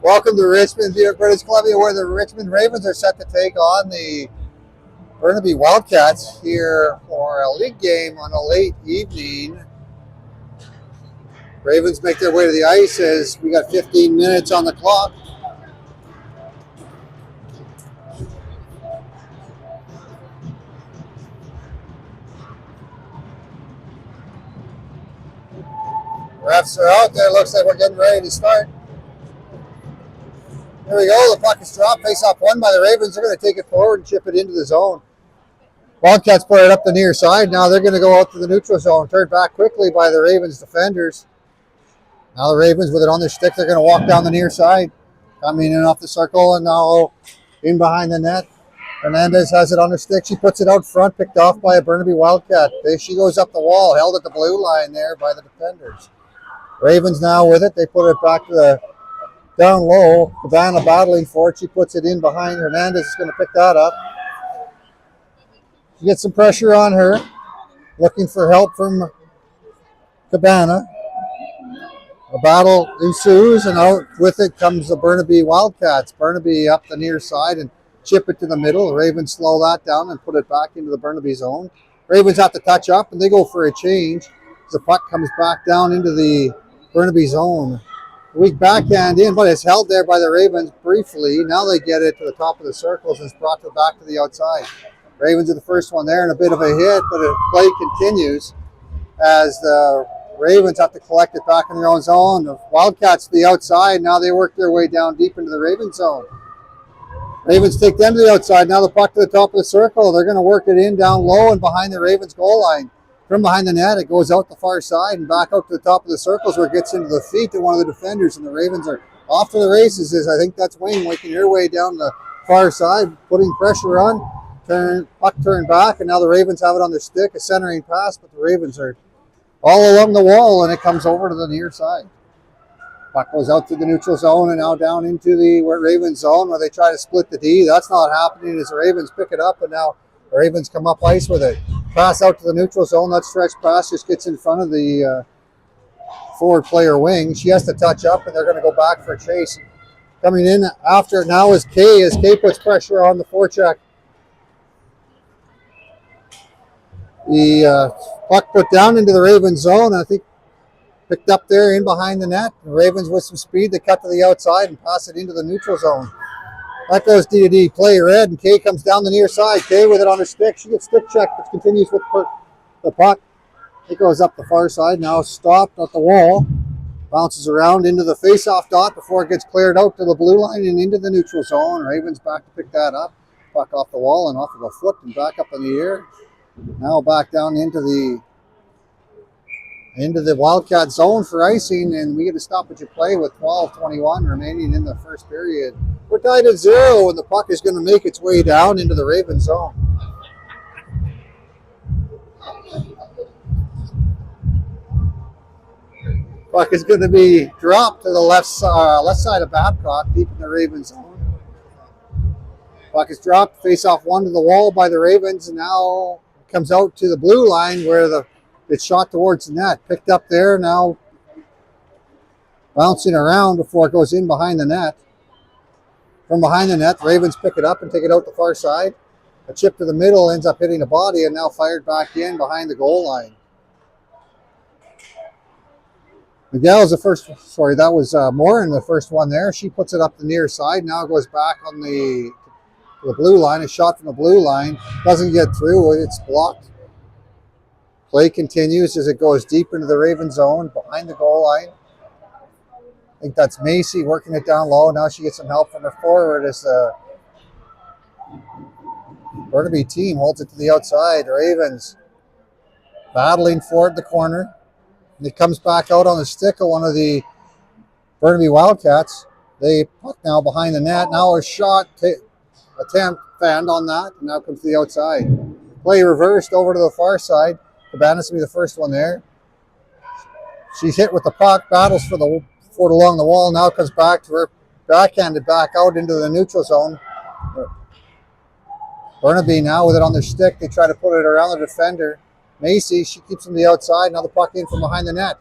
Welcome to Richmond, British Columbia, where the Richmond Ravens are set to take on the Burnaby Wildcats here for a league game on a late evening. Ravens make their way to the ice as we got 15 minutes on the clock. Refs are out there. Looks like we're getting ready to start. There we go. The puck is dropped. Face-off won by the Ravens. They're going to take it forward and chip it into the zone. Wildcats put it up the near side. Now they're going to go out to the neutral zone. Turned back quickly by the Ravens defenders. Now the Ravens with it on their stick. They're going to walk down the near side. Coming in off the circle and now in behind the net. Hernandez has it on her stick. She puts it out front, picked off by a Burnaby Wildcat. She goes up the wall, held at the blue line there by the defenders. Ravens now with it. They put it back to the down low. Cabana battling for it. She puts it in behind. Hernandez is going to pick that up. She gets some pressure on her. Looking for help from Cabana. A battle ensues, and out with it comes the Burnaby Wildcats. Burnaby up the near side and chip it to the middle. The Ravens slow that down and put it back into the Burnaby zone. Ravens have to touch up, and they go for a change. The puck comes back down into the Burnaby zone. Weak backhand in, but it's held there by the Ravens briefly. Now they get it to the top of the circles and it's brought back to the outside. Ravens are the first one there and a bit of a hit, but the play continues as the Ravens have to collect it back in their own zone. The Wildcats to the outside. Now they work their way down deep into the Ravens zone. Ravens take them to the outside. Now the puck to the top of the circle. They're going to work it in down low and behind the Ravens goal line. From behind the net, it goes out the far side and back out to the top of the circles where it gets into the feet of one of the defenders, and the Ravens are off to the races. I think that's Wayne making her way down the far side, putting pressure on. Puck turned back, and now the Ravens have it on their stick, a centering pass, but the Ravens are all along the wall, and it comes over to the near side. Puck goes out to the neutral zone and now down into the Ravens zone where they try to split the D. That's not happening as the Ravens pick it up, and now the Ravens come up ice with it. Pass out to the neutral zone. That stretch pass just gets in front of the forward player wing. She has to touch up, and they're going to go back for a chase. Coming in after it now is Kay, as Kay puts pressure on the forecheck. The puck put down into the Ravens zone. I think picked up there in behind the net. The Ravens with some speed, they cut to the outside and pass it into the neutral zone. That goes D to D, play red, and Kay comes down the near side. Kay with it on her stick. She gets stick checked, but continues with the puck. It goes up the far side, now stopped at the wall. Bounces around into the face-off dot before it gets cleared out to the blue line and into the neutral zone. Ravens back to pick that up. Puck off the wall and off of a foot and back up in the air. Now back down into the Wildcat zone for icing, and we get a stoppage of play with 12:21 remaining in the first period. We're tied at 0, and the puck is going to make its way down into the Raven zone. Puck is going to be dropped to the left side of Babcock, deep in the Raven zone. Puck is dropped, face off one to the wall by the Ravens, and now comes out to the blue line where it's shot towards the net. Picked up there, now bouncing around before it goes in behind the net. From behind the net, the Ravens pick it up and take it out the far side. A chip to the middle ends up hitting the body and now fired back in behind the goal line. Miguel's the first, sorry, that was Morin, the first one there. She puts it up the near side, now goes back on the blue line. A shot from the blue line, doesn't get through, it's blocked. Play continues as it goes deep into the Raven zone behind the goal line. I think that's Macy working it down low. Now she gets some help from her forward as the Burnaby team holds it to the outside. Ravens battling for it in the corner. And it comes back out on the stick of one of the Burnaby Wildcats. They puck now behind the net. Now a shot attempt fanned on that. And now comes to the outside. Play reversed over to the far side. Cabana's will be the first one there. She's hit with the puck, battles for it along the wall, now comes back to her, backhanded back out into the neutral zone. Burnaby now with it on their stick. They try to put it around the defender. Macy, she keeps from the outside. Now the puck in from behind the net.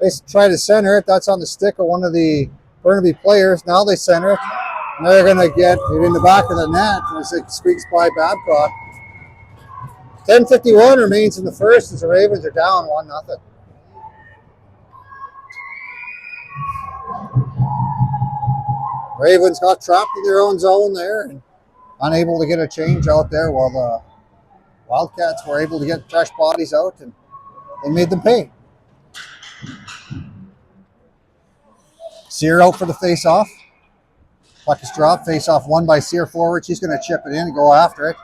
They try to center it. That's on the stick of one of the Burnaby players. Now they center it. And they're going to get it in the back of the net as it squeaks by Babcock. 10:51 remains in the first as the Ravens are down 1-0. Ravens got trapped in their own zone there and unable to get a change out there while the Wildcats were able to get fresh bodies out and they made them pay. Sear out for the face-off. Puck is dropped. Face-off won by Sear forward. She's going to chip it in and go after it.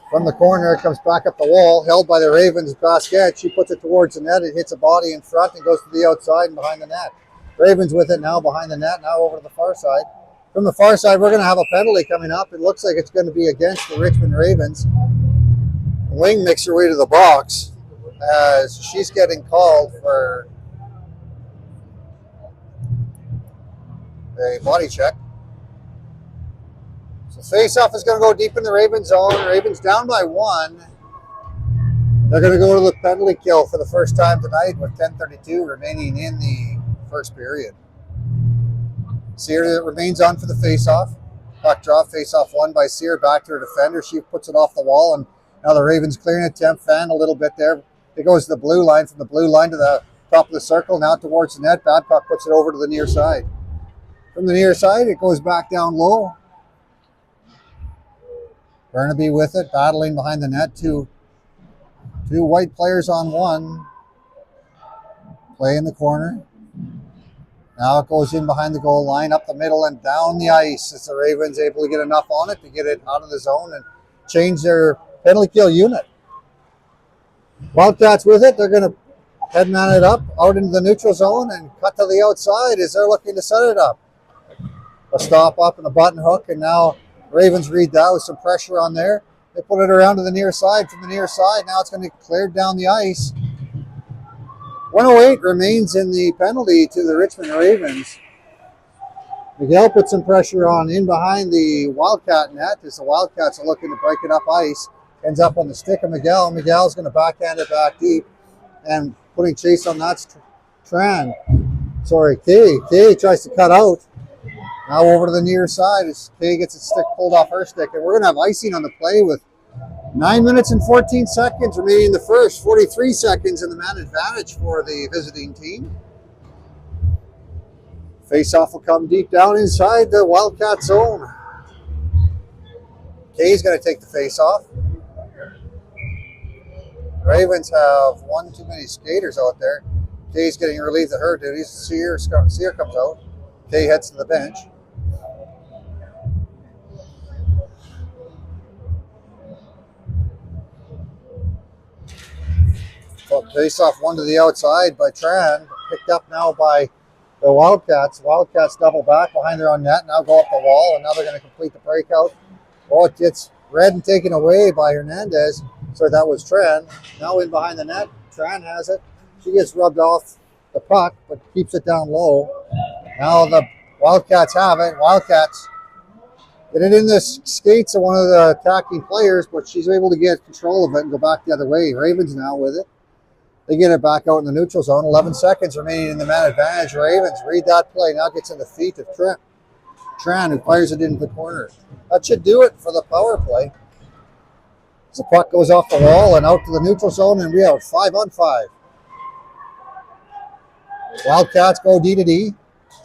From the corner, it comes back up the wall, held by the Ravens basket. She puts it towards the net. It hits a body in front and goes to the outside and behind the net. Ravens with it now behind the net, now over to the far side. From the far side, we're going to have a penalty coming up. It looks like it's going to be against the Richmond Ravens. Wing makes her way to the box as she's getting called for a body check. So face-off is going to go deep in the Ravens zone. Ravens down by 1. They're going to go to the penalty kill for the first time tonight with 10:32 remaining in the first period. Sear remains on for the face-off. Puck drop, face-off won by Sear. Back to her defender. She puts it off the wall, and now the Ravens clearing attempt. Fan a little bit there. It goes to the blue line, from the blue line to the top of the circle. Now towards the net. Babcock puts it over to the near side. From the near side, it goes back down low. Burnaby with it, battling behind the net. Two white players on one. Play in the corner. Now it goes in behind the goal line, up the middle and down the ice. As the Ravens able to get enough on it to get it out of the zone and change their penalty kill unit. Wildcats with it. They're going to headman it up out into the neutral zone and cut to the outside as they're looking to set it up. A stop up and a button hook, and now Ravens read that with some pressure on there. They put it around to the near side. From the near side, now it's going to be cleared down the ice. 1:08 remains in the penalty to the Richmond Ravens. Miguel put some pressure on in behind the Wildcat net as the Wildcats are looking to break it up ice. Ends up on the stick of Miguel. Miguel's going to backhand it back deep, and putting chase on that's Tran. Sorry, Kay tries to cut out. Now over to the near side as Kay gets its stick pulled off her stick, and we're going to have icing on the play with 9 minutes and 14 seconds remaining in the first. 43 seconds in the man advantage for the visiting team. Face-off will come deep down inside the Wildcat zone. Kay's going to take the face-off. Ravens have one too many skaters out there. Kay's getting relieved of her duties. Sear comes out. Kay heads to the bench. Face-off one to the outside by Tran. Picked up now by the Wildcats. Wildcats double back behind their own net. Now go up the wall, and now they're going to complete the breakout. Oh, it gets read and taken away by Hernandez. So that was Tran. Now in behind the net. Tran has it. She gets rubbed off the puck, but keeps it down low. Now the Wildcats have it. Wildcats get it in the skates of one of the attacking players, but she's able to get control of it and go back the other way. Ravens now with it. They get it back out in the neutral zone. 11 seconds remaining in the man advantage. Ravens read that play. Now gets in the feet of Tran, who fires it into the corner. That should do it for the power play. The puck goes off the wall and out to the neutral zone, and we have 5-on-5. Wildcats go D to D,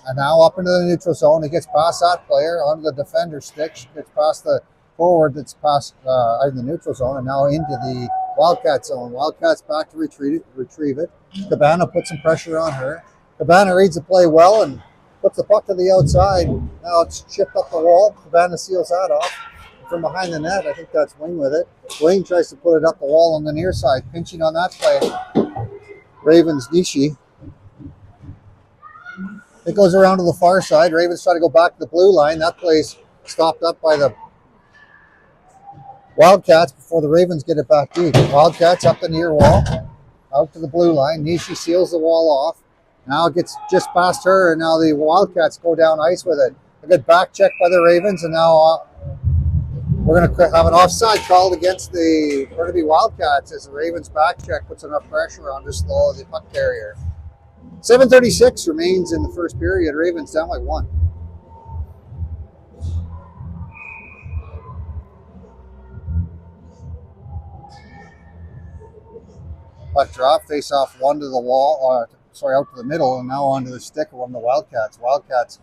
and now up into the neutral zone. It gets past that player onto the defender's stick. Gets past the forward that's past out in the neutral zone, and now into the Wildcat zone. Wildcats back to retrieve it. Cabana puts some pressure on her. Cabana reads the play well and puts the puck to the outside. Now it's chipped up the wall. Cabana seals that off. From behind the net, I think that's Wing with it. Wing tries to put it up the wall on the near side. Pinching on that play. Ravens Nishi. It goes around to the far side. Ravens try to go back to the blue line. That play's stopped up by the Wildcats before the Ravens get it back deep. Wildcats up the near wall, out to the blue line. Nishi seals the wall off. Now it gets just past her, and now the Wildcats go down ice with it. A good back check by the Ravens, and now we're going to have an offside called against the Burnaby Wildcats as the Ravens back check puts enough pressure on to slow the puck carrier. 7:36 remains in the first period. Ravens down by 1. Puck drop, face off one to the wall, out to the middle, and now onto the stick of one of the Wildcats. Wildcats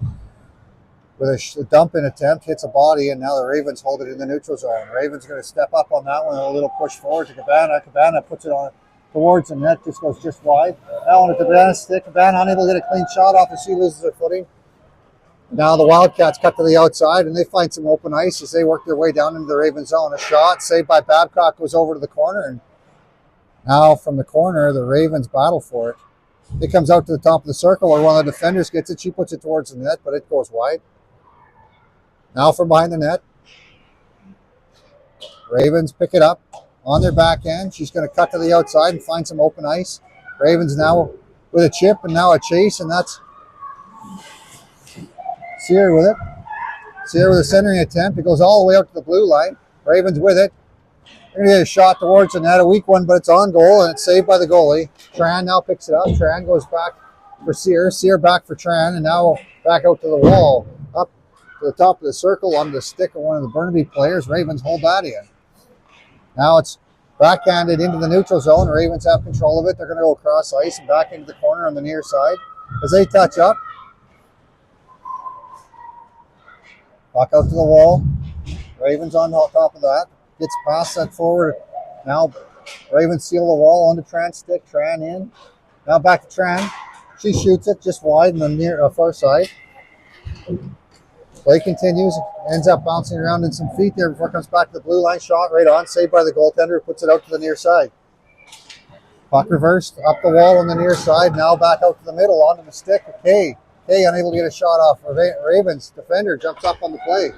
with a dump-in attempt, hits a body, and now the Ravens hold it in the neutral zone. Ravens going to step up on that one, a little push forward to Cabana. Cabana puts it on towards the net, just goes just wide. Now on a Cabana stick. Cabana unable to get a clean shot off as she loses her footing. Now the Wildcats cut to the outside, and they find some open ice as they work their way down into the Ravens zone. A shot saved by Babcock goes over to the corner, and now from the corner, the Ravens battle for it. It comes out to the top of the circle, or one of the defenders gets it. She puts it towards the net, but it goes wide. Now from behind the net, Ravens pick it up on their back end. She's going to cut to the outside and find some open ice. Ravens now with a chip and now a chase, and that's Sear with it. Sear with a centering attempt. It goes all the way out to the blue line. Ravens with it. They're going to get a shot towards the net, a weak one, but it's on goal, and it's saved by the goalie. Tran now picks it up. Tran goes back for Sear. Sear back for Tran, and now back out to the wall. Up to the top of the circle on the stick of one of the Burnaby players. Ravens hold that in. Now it's backhanded into the neutral zone. Ravens have control of it. They're going to go across ice and back into the corner on the near side. As they touch up, back out to the wall. Ravens on top of that. Gets past that forward. Now Ravens seal the wall on the Tran stick. Tran in. Now back to Tran. She shoots it just wide in the near far side. Play continues, ends up bouncing around in some feet there before it comes back to the blue line. Shot right on, saved by the goaltender, puts it out to the near side. Puck reversed, up the wall on the near side, now back out to the middle, onto the stick. Kay unable to get a shot off. Ravens defender jumps up on the play.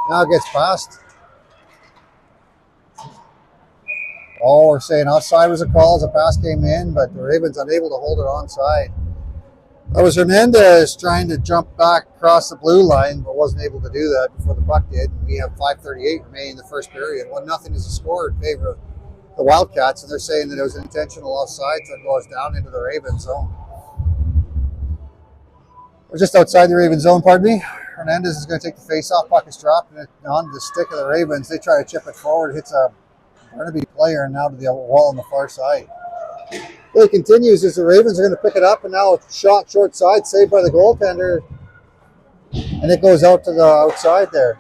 Now gets past. Oh, we're saying offside was a call as a pass came in, but the Ravens unable to hold it onside. That was Hernandez trying to jump back across the blue line, but wasn't able to do that before the puck did. We have 5:38 remaining in the first period. 1-0 is a score in favor of the Wildcats, and they're saying that it was an intentional offside, so it goes down into the Ravens zone. We're just outside the Ravens zone, pardon me. Hernandez is going to take the face-off. Puck is dropped and onto the stick of the Ravens. They try to chip it forward. It hits a Burnaby player and now to the wall on the far side. Play continues as the Ravens are going to pick it up, and now a shot short side saved by the goaltender, and it goes out to the outside there.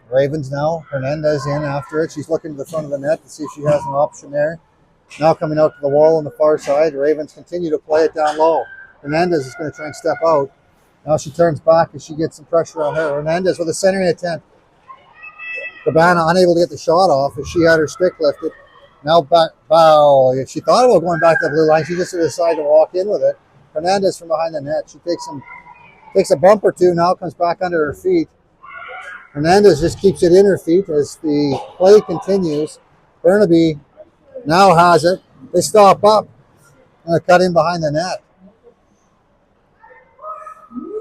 Ravens now, Hernandez in after it. She's looking to the front of the net to see if she has an option there. Now coming out to the wall on the far side. The Ravens continue to play it down low. Hernandez is going to try and step out. Now she turns back as she gets some pressure on her. Hernandez with a centering attempt. Cabana unable to get the shot off as she had her stick lifted. Now back, wow, she thought about going back to the blue line. She just decided to walk in with it. Hernandez from behind the net. She takes a bump or two, now comes back under her feet. Hernandez just keeps it in her feet as the play continues. Burnaby now has it. They stop up and they cut in behind the net.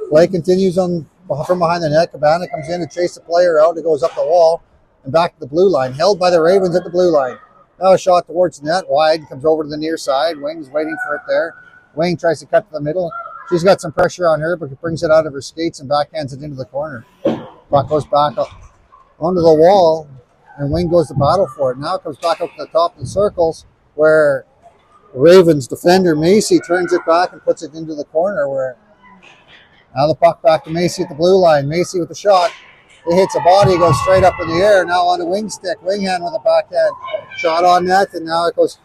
Play continues on from behind the net. Cabana comes in to chase the player out. It goes up the wall and back to the blue line. Held by the Ravens at the blue line. Now a shot towards the net, wide, comes over to the near side. Wing's waiting for it there. Wing tries to cut to the middle. She's got some pressure on her, but brings it out of her skates and backhands it into the corner. Puck goes back up onto the wall, and Wing goes to battle for it. Now it comes back up to the top of the circles, where the Ravens defender, Macy, turns it back and puts it into the corner. Where now the puck back to Macy at the blue line. Macy with the shot. It hits a body, goes straight up in the air. Now on the wing stick. Wing hand with a backhand. Shot on net, and now it goes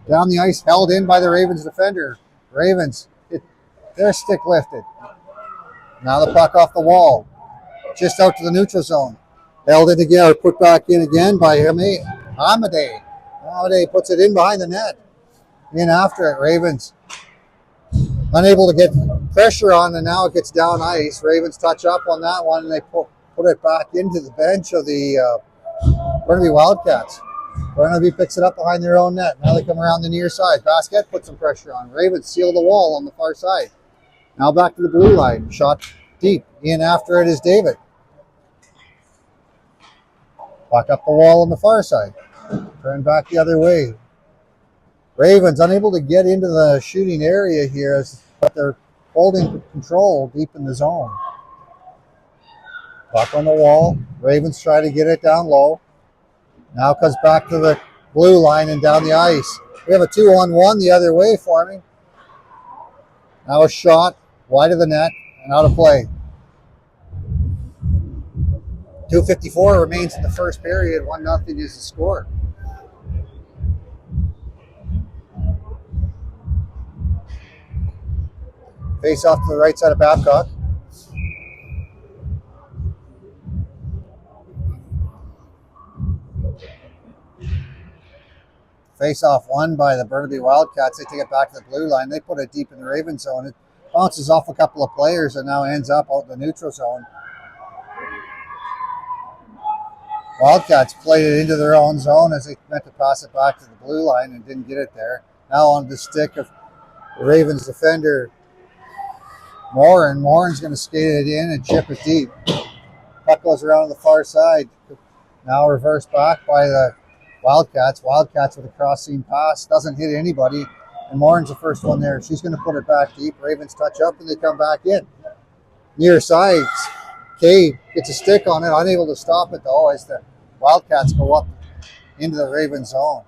down the ice, held in by the Ravens defender. Ravens, their stick lifted. Now the puck off the wall. Just out to the neutral zone. Held it again, or put back in again by Hamadeh. Hamadeh puts it in behind the net. In after it, Ravens unable to get pressure on, and now it gets down ice. Ravens touch up on that one, and they put it back into the bench of the Burnaby Wildcats. Burnaby picks it up behind their own net. Now they come around the near side. Basket puts some pressure on. Ravens seal the wall on the far side. Now back to the blue line. Shot deep. In after it is David. Back up the wall on the far side. Turn back the other way. Ravens unable to get into the shooting area here, but they're holding control deep in the zone. Puck on the wall. Ravens try to get it down low. Now comes back to the blue line and down the ice. We have a 2-on-1 the other way forming. Now a shot wide of the net and out of play. 2:54 remains in the first period. 1-0 is the score. Face off to the right side of Babcock. Face off won by the Burnaby Wildcats. They take it back to the blue line. They put it deep in the Raven zone. It bounces off a couple of players and now ends up out in the neutral zone. Wildcats played it into their own zone as they meant to pass it back to the blue line and didn't get it there. Now on the stick of the Ravens defender, Morin. Morin's going to skate it in and chip it deep. Puck goes around the far side. Now reversed back by the Wildcats. Wildcats with a cross-seam pass. Doesn't hit anybody. And Morin's the first one there. She's going to put it back deep. Ravens touch up and they come back in. Near side, Kay gets a stick on it. Unable to stop it though as the Wildcats go up into the Ravens zone.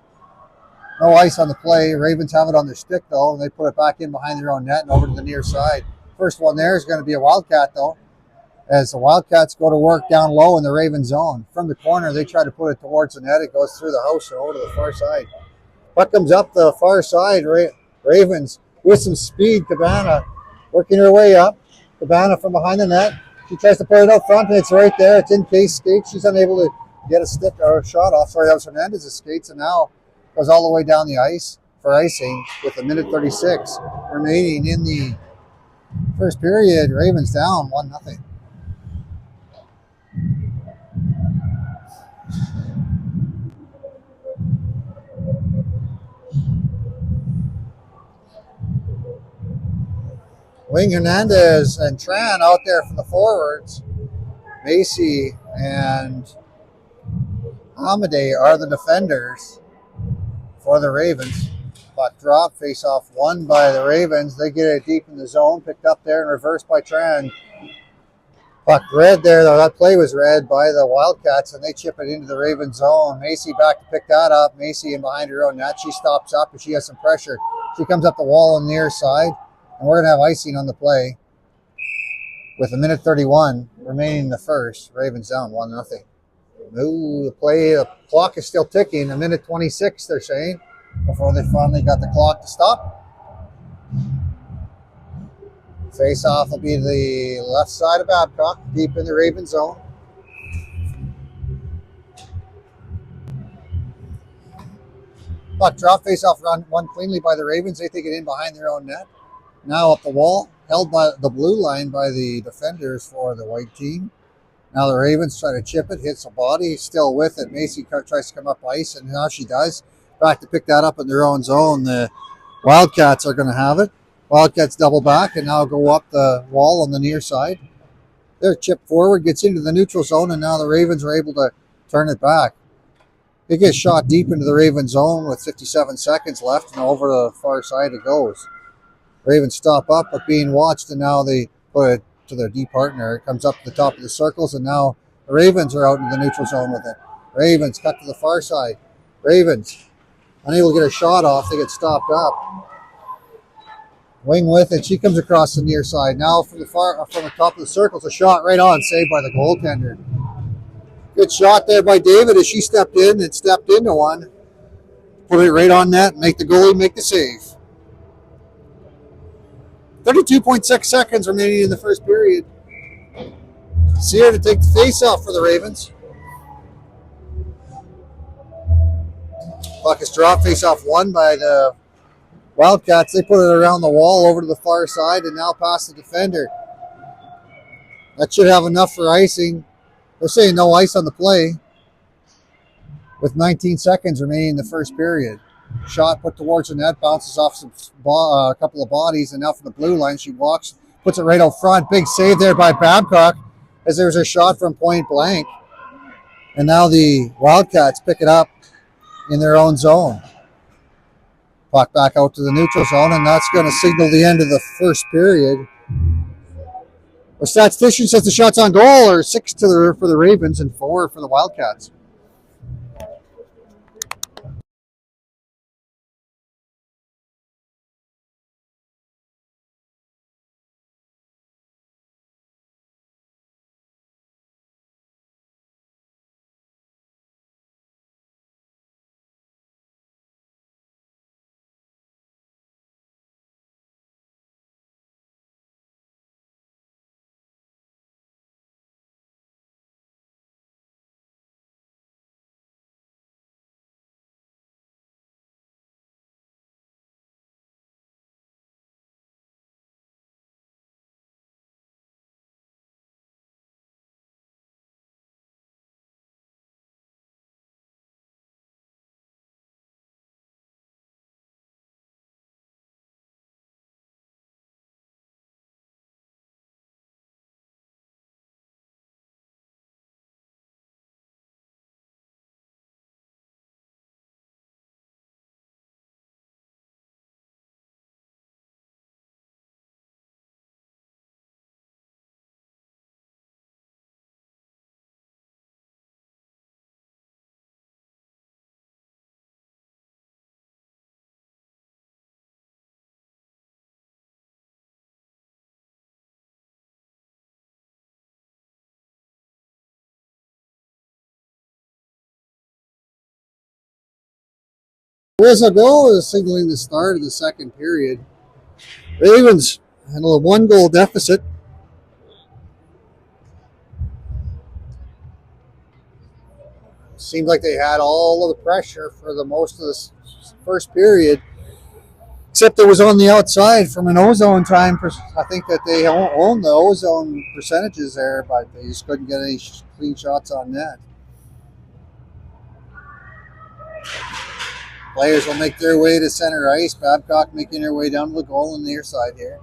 No ice on the play. Ravens have it on their stick though, and they put it back in behind their own net and over to the near side. First one there is going to be a Wildcat though, as the Wildcats go to work down low in the Raven zone. From the corner, they try to put it towards the net. It goes through the house and over to the far side. Puck comes up the far side. Ravens with some speed. Cabana working her way up. Cabana from behind the net. She tries to put it out front, and it's right there. It's in Kay's skates. She's unable to get a stick or a shot off. Sorry, that was Hernandez's skates, and now goes all the way down the ice for icing with 1:36 remaining in the first period. Ravens down 1-0. Wing Hernandez and Tran out there from the forwards. Macy and Amadei are the defenders for the Ravens. Puck drop, face off won by the Ravens. They get it deep in the zone, picked up there and reversed by Tran. Puck red there, though. That play was red by the Wildcats, and they chip it into the Ravens zone. Macy back to pick that up. Macy in behind her own net. She stops up, and she has some pressure. She comes up the wall on the near side, and we're going to have icing on the play with 1:31 remaining in the first. Ravens down 1-0. Ooh, the clock is still ticking. 1:26, they're saying, before they finally got the clock to stop. Face-off will be the left side of Babcock, deep in the Raven zone. Puck drop, face-off won cleanly by the Ravens. They take it in behind their own net. Now up the wall, held by the blue line by the defenders for the white team. Now the Ravens try to chip it, hits a body, still with it. Macy tries to come up ice, and now she does. Back to pick that up in their own zone. The Wildcats are going to have it. Wildcats double back and now go up the wall on the near side. Their chip forward gets into the neutral zone, and now the Ravens are able to turn it back. It gets shot deep into the Raven zone with 57 seconds left, and over the far side it goes. Ravens stop up, but being watched, and now they put it to their D partner. It comes up to the top of the circles, and now the Ravens are out in the neutral zone with it. Ravens cut to the far side. Ravens unable to get a shot off. They get stopped up. Wing with it. She comes across the near side. Now from the top of the circles, a shot right on, saved by the goaltender. Good shot there by David as she stepped in and stepped into one. Put it right on net, make the goalie make the save. 32.6 seconds remaining in the first period. Sear to take the face-off for the Ravens. Puck is dropped, face-off won by the Wildcats. They put it around the wall over to the far side and now past the defender. That should have enough for icing. They're saying no ice on the play with 19 seconds remaining in the first period. Shot put towards the net, bounces off a couple of bodies, and now from the blue line, she puts puts it right out front. Big save there by Babcock as there's a shot from point blank. And now the Wildcats pick it up in their own zone. Puck back out to the neutral zone, and that's going to signal the end of the first period. Our statistician says the shots on goal are 6 for the Ravens and 4 for the Wildcats. Whistle goal is signaling the start of the second period. Ravens handle a 1-goal deficit. Seemed like they had all of the pressure for the most of this first period, except it was on the outside from an ozone time. I think that they own the ozone percentages there, but they just couldn't get any clean shots on net. Players will make their way to center ice. Babcock making their way down to the goal on the near side here.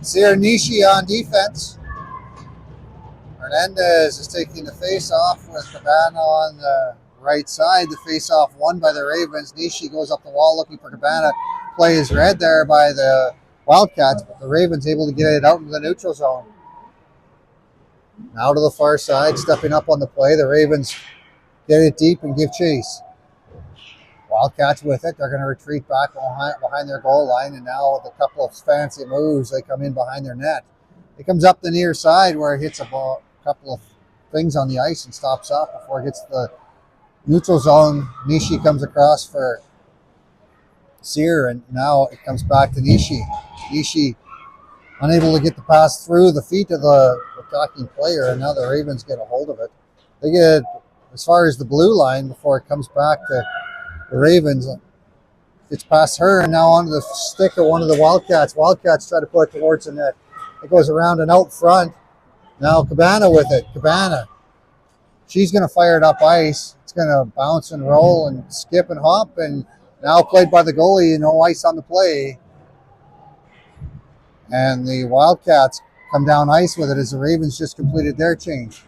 Sierra Nishi on defense. Hernandez is taking the face-off with Cabana on the right side. The face-off won by the Ravens. Nishi goes up the wall looking for Cabana. Play is read there by the Wildcats, but the Ravens able to get it out into the neutral zone. Now to the far side, stepping up on the play. The Ravens get it deep and give chase. Wildcats with it. They're going to retreat back behind their goal line, and now with a couple of fancy moves, they come in behind their net. It comes up the near side where it hits a couple of things on the ice and stops up before it hits the neutral zone. Nishi comes across for Sear, and now it comes back to Nishi. Nishi unable to get the pass through the feet of the attacking player, and now the Ravens get a hold of it. They get as far as the blue line before it comes back to the Ravens. It's past her and now onto the stick of one of the Wildcats. Wildcats try to put it towards the net. It goes around and out front. Now Cabana with it. Cabana. She's going to fire it up ice. It's going to bounce and roll and skip and hop, and now played by the goalie, no ice on the play. And the Wildcats come down ice with it as the Ravens just completed their change.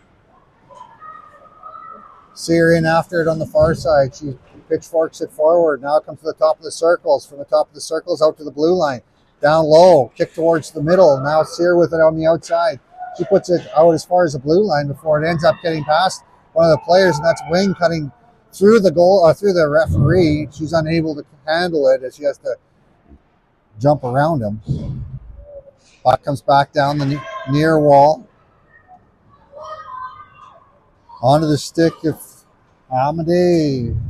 Sear in after it on the far side. She pitchforks it forward. Now it comes to the top of the circles. From the top of the circles out to the blue line. Down low, kick towards the middle. Now Sear with it on the outside. She puts it out as far as the blue line before it ends up getting past one of the players, and that's Wing cutting through the goal, through the referee. She's unable to handle it as she has to jump around him. Puck comes back down the near wall. Onto the stick of Amadei.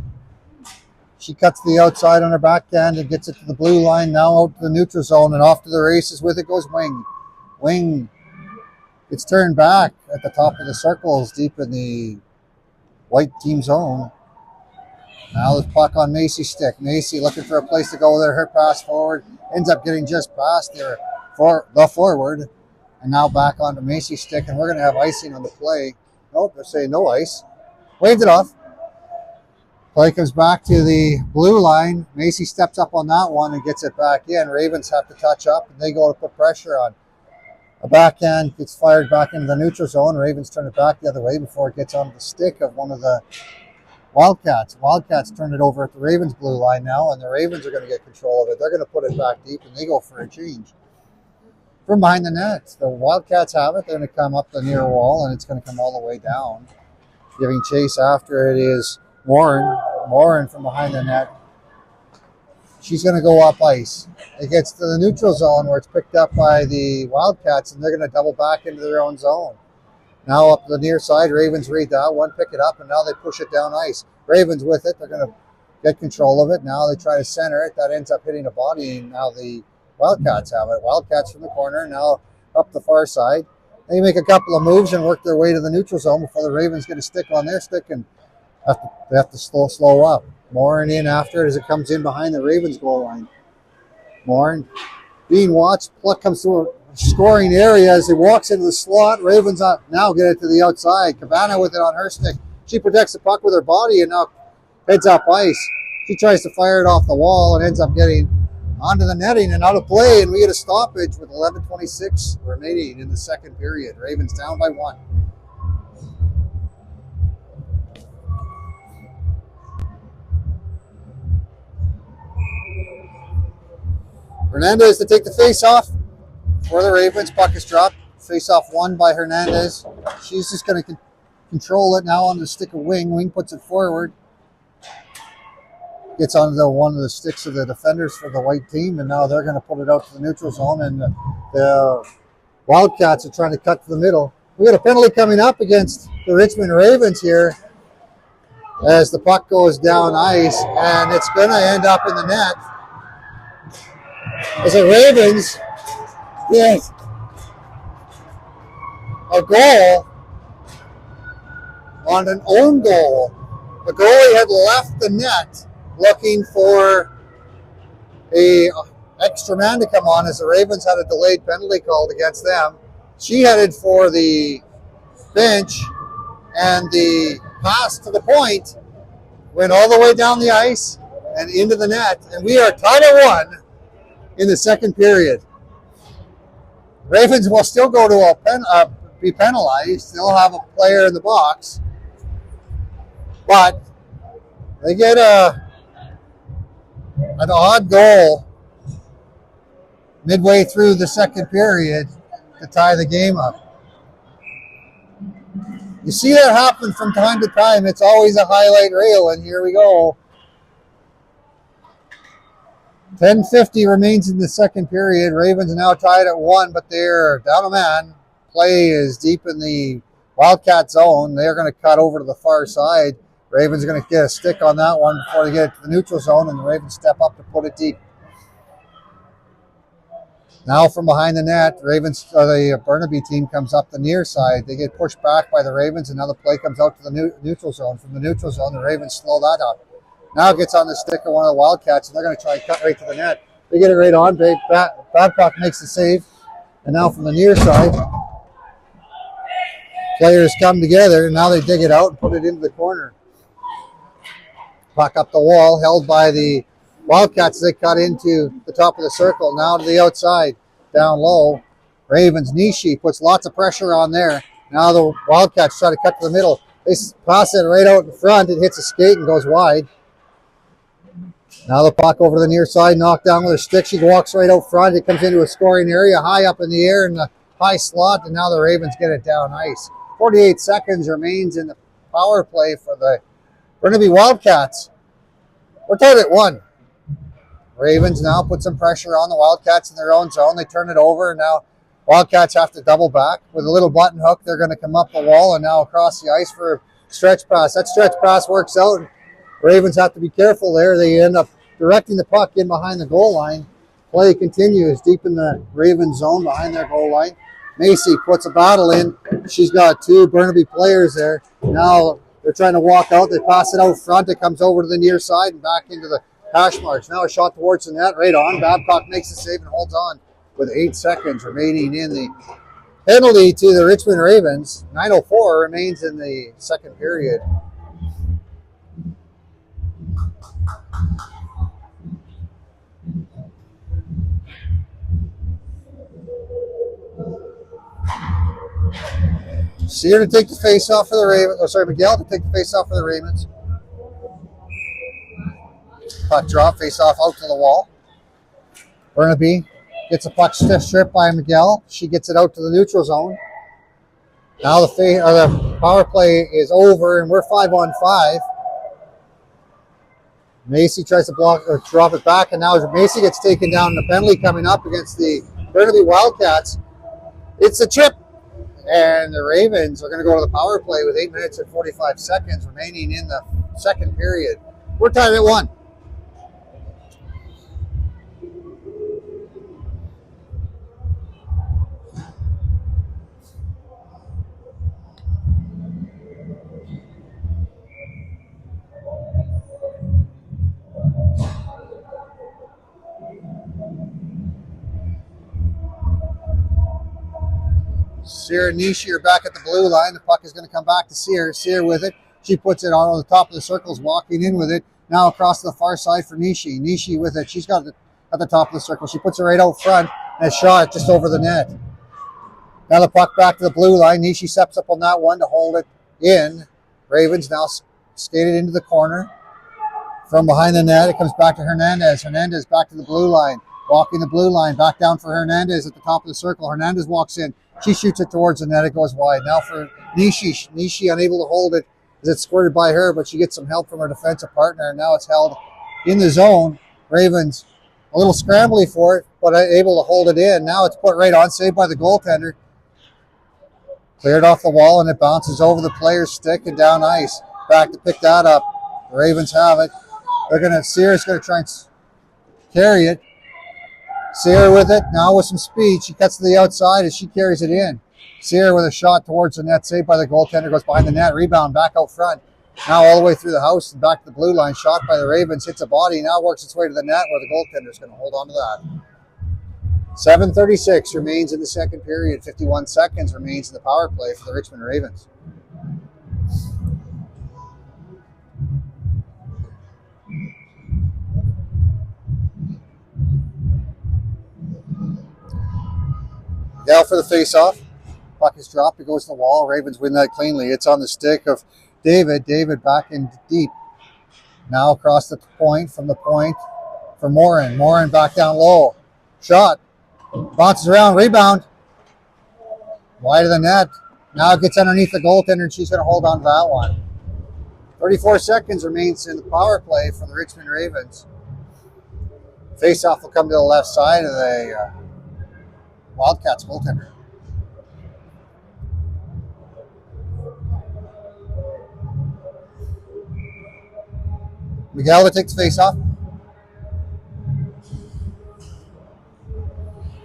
She cuts the outside on her backhand and gets it to the blue line. Now out to the neutral zone and off to the races with it goes Wing. Wing gets turned back at the top of the circles deep in the white team zone. Now the puck on Macy's stick. Macy looking for a place to go there. Her pass forward ends up getting just past there for the forward. And now back onto Macy's stick, and we're going to have icing on the play. Nope, they're saying no ice. Waved it off. Play comes back to the blue line. Macy steps up on that one and gets it back in. Ravens have to touch up, and they go to put pressure on. A backhand gets fired back into the neutral zone. Ravens turn it back the other way before it gets onto the stick of one of the Wildcats. Wildcats turn it over at the Ravens blue line now, and the Ravens are going to get control of it. They're going to put it back deep, and they go for a change. From behind the net, the Wildcats have it. They're going to come up the near wall, and it's going to come all the way down. Giving chase after it is Warren. Warren from behind the net. She's going to go up ice. It gets to the neutral zone where it's picked up by the Wildcats, and they're going to double back into their own zone. Now up the near side, Ravens read that one, pick it up, and now they push it down ice. Ravens with it. They're going to get control of it. Now they try to center it. That ends up hitting a body, and now the Wildcats have it. Wildcats from the corner, now up the far side. They make a couple of moves and work their way to the neutral zone before the Ravens get a stick on their stick, and they have to slow up. Morin in after it as it comes in behind the Ravens goal line. Morin being watched. Puck comes through a scoring area as he walks into the slot. Ravens now get it to the outside. Cabana with it on her stick. She protects the puck with her body and now heads up ice. She tries to fire it off the wall and ends up getting onto the netting and out of play, and we get a stoppage with 11:26 remaining in the second period. Ravens down by 1. Hernandez to take the face-off for the Ravens. Puck is dropped. Face-off won by Hernandez. She's just going to control it now on the stick of Wing. Wing puts it forward. Gets onto one of the sticks of the defenders for the white team, and now they're going to put it out to the neutral zone, and the Wildcats are trying to cut to the middle. We got a penalty coming up against the Richmond Ravens here as the puck goes down ice, and it's going to end up in the net. As the Ravens get a goal on an own goal. The goalie had left the net looking for a extra man to come on as the Ravens had a delayed penalty called against them. She headed for the bench, and the pass to the point went all the way down the ice and into the net, and we are tied at 1 in the second period. Ravens will still go to be penalized. They'll have a player in the box, but they get an odd goal midway through the second period to tie the game up. You see that happen from time to time. It's always a highlight reel, and here we go. 10:50 remains in the second period. Ravens are now tied at 1, but they're down a man. Play is deep in the Wildcat zone. They're going to cut over to the far side. Ravens are going to get a stick on that one before they get it to the neutral zone, and the Ravens step up to put it deep. Now from behind the net, the Burnaby team comes up the near side. They get pushed back by the Ravens, and now the play comes out to the neutral zone. From the neutral zone, the Ravens slow that up. Now it gets on the stick of one of the Wildcats, and they're going to try and cut right to the net. They get it right on. Babcock makes the save. And now from the near side, players come together, and now they dig it out and put it into the corner. Puck up the wall, held by the Wildcats. They cut into the top of the circle. Now to the outside, down low. Ravens, Nishi puts lots of pressure on there. Now the Wildcats try to cut to the middle. They pass it right out in front. It hits a skate and goes wide. Now the puck over to the near side, knocked down with her stick. She walks right out front. It comes into a scoring area, high up in the air in the high slot, and now the Ravens get it down ice. 48 seconds remains in the power play for the Burnaby Wildcats. We're tied at 1. Ravens now put some pressure on the Wildcats in their own zone. They turn it over, and now Wildcats have to double back. With a little button hook, they're going to come up the wall and now across the ice for a stretch pass. That stretch pass works out. Ravens have to be careful there. They end up directing the puck in behind the goal line. Play continues deep in the Ravens zone behind their goal line. Macy puts a battle in. She's got 2 Burnaby players there. Now they're trying to walk out. They pass it out front. It comes over to the near side and back into the hash marks. Now a shot towards the net, right on. Babcock makes the save and holds on with 8 seconds remaining in the Penalty to the Richmond Ravens. 9:04 remains in the second period. Sear to take the face off for the Ravens. Oh, sorry, Miguel to take the face off for the Ravens. Puck drop, face off out to the wall. Burnaby gets a puck stripped by Miguel. She gets it out to the neutral zone. Now the power play is over, and we're 5-on-5. Macy tries to block or drop it back, and now Macy gets taken down in the penalty coming up against the Burnaby Wildcats. It's a chip, and the Ravens are going to go to the power play with 8 minutes and 45 seconds remaining in the second period. We're tied at 1. Sear and Nishi are back at the blue line. The puck is going to come back to Sear. Sear with it. She puts it on the top of the circles, walking in with it. Now across to the far side for Nishi. Nishi with it. She's got it at the top of the circle. She puts it right out front and a shot just over the net. Now the puck back to the blue line. Nishi steps up on that one to hold it in. Ravens now skated into the corner. From behind the net, it comes back to Hernandez. Hernandez back to the blue line. Walking the blue line. Back down for Hernandez at the top of the circle. Hernandez walks in. She shoots it towards the net. It goes wide. Now for Nishi. Nishi unable to hold it as it's squirted by her, but she gets some help from her defensive partner. And now it's held in the zone. Ravens a little scrambly for it, but able to hold it in. Now it's put right on, saved by the goaltender. Cleared off the wall, and it bounces over the player's stick and down ice. Back to pick that up. The Ravens have it. Sear's going to try and carry it. Sear with it, now with some speed. She cuts to the outside as she carries it in. Sear with a shot towards the net, saved by the goaltender, goes behind the net, rebound back out front. Now all the way through the house and back to the blue line. Shot by the Ravens, hits a body, now works its way to the net where the goaltender is going to hold on to that. 7:36 remains in the second period. 51 seconds remains in the power play for the Richmond Ravens. Now for the face-off. Puck is dropped. It goes to the wall. Ravens win that cleanly. It's on the stick of David. David back in deep. Now across the point, from the point for Morin. Morin back down low. Shot. Bounces around. Rebound. Wide of the net. Now it gets underneath the goaltender, and she's going to hold on to that one. 34 seconds remains in the power play for the Richmond Ravens. Face-off will come to the left side of the Wildcats goaltender. Miguel to take the face off.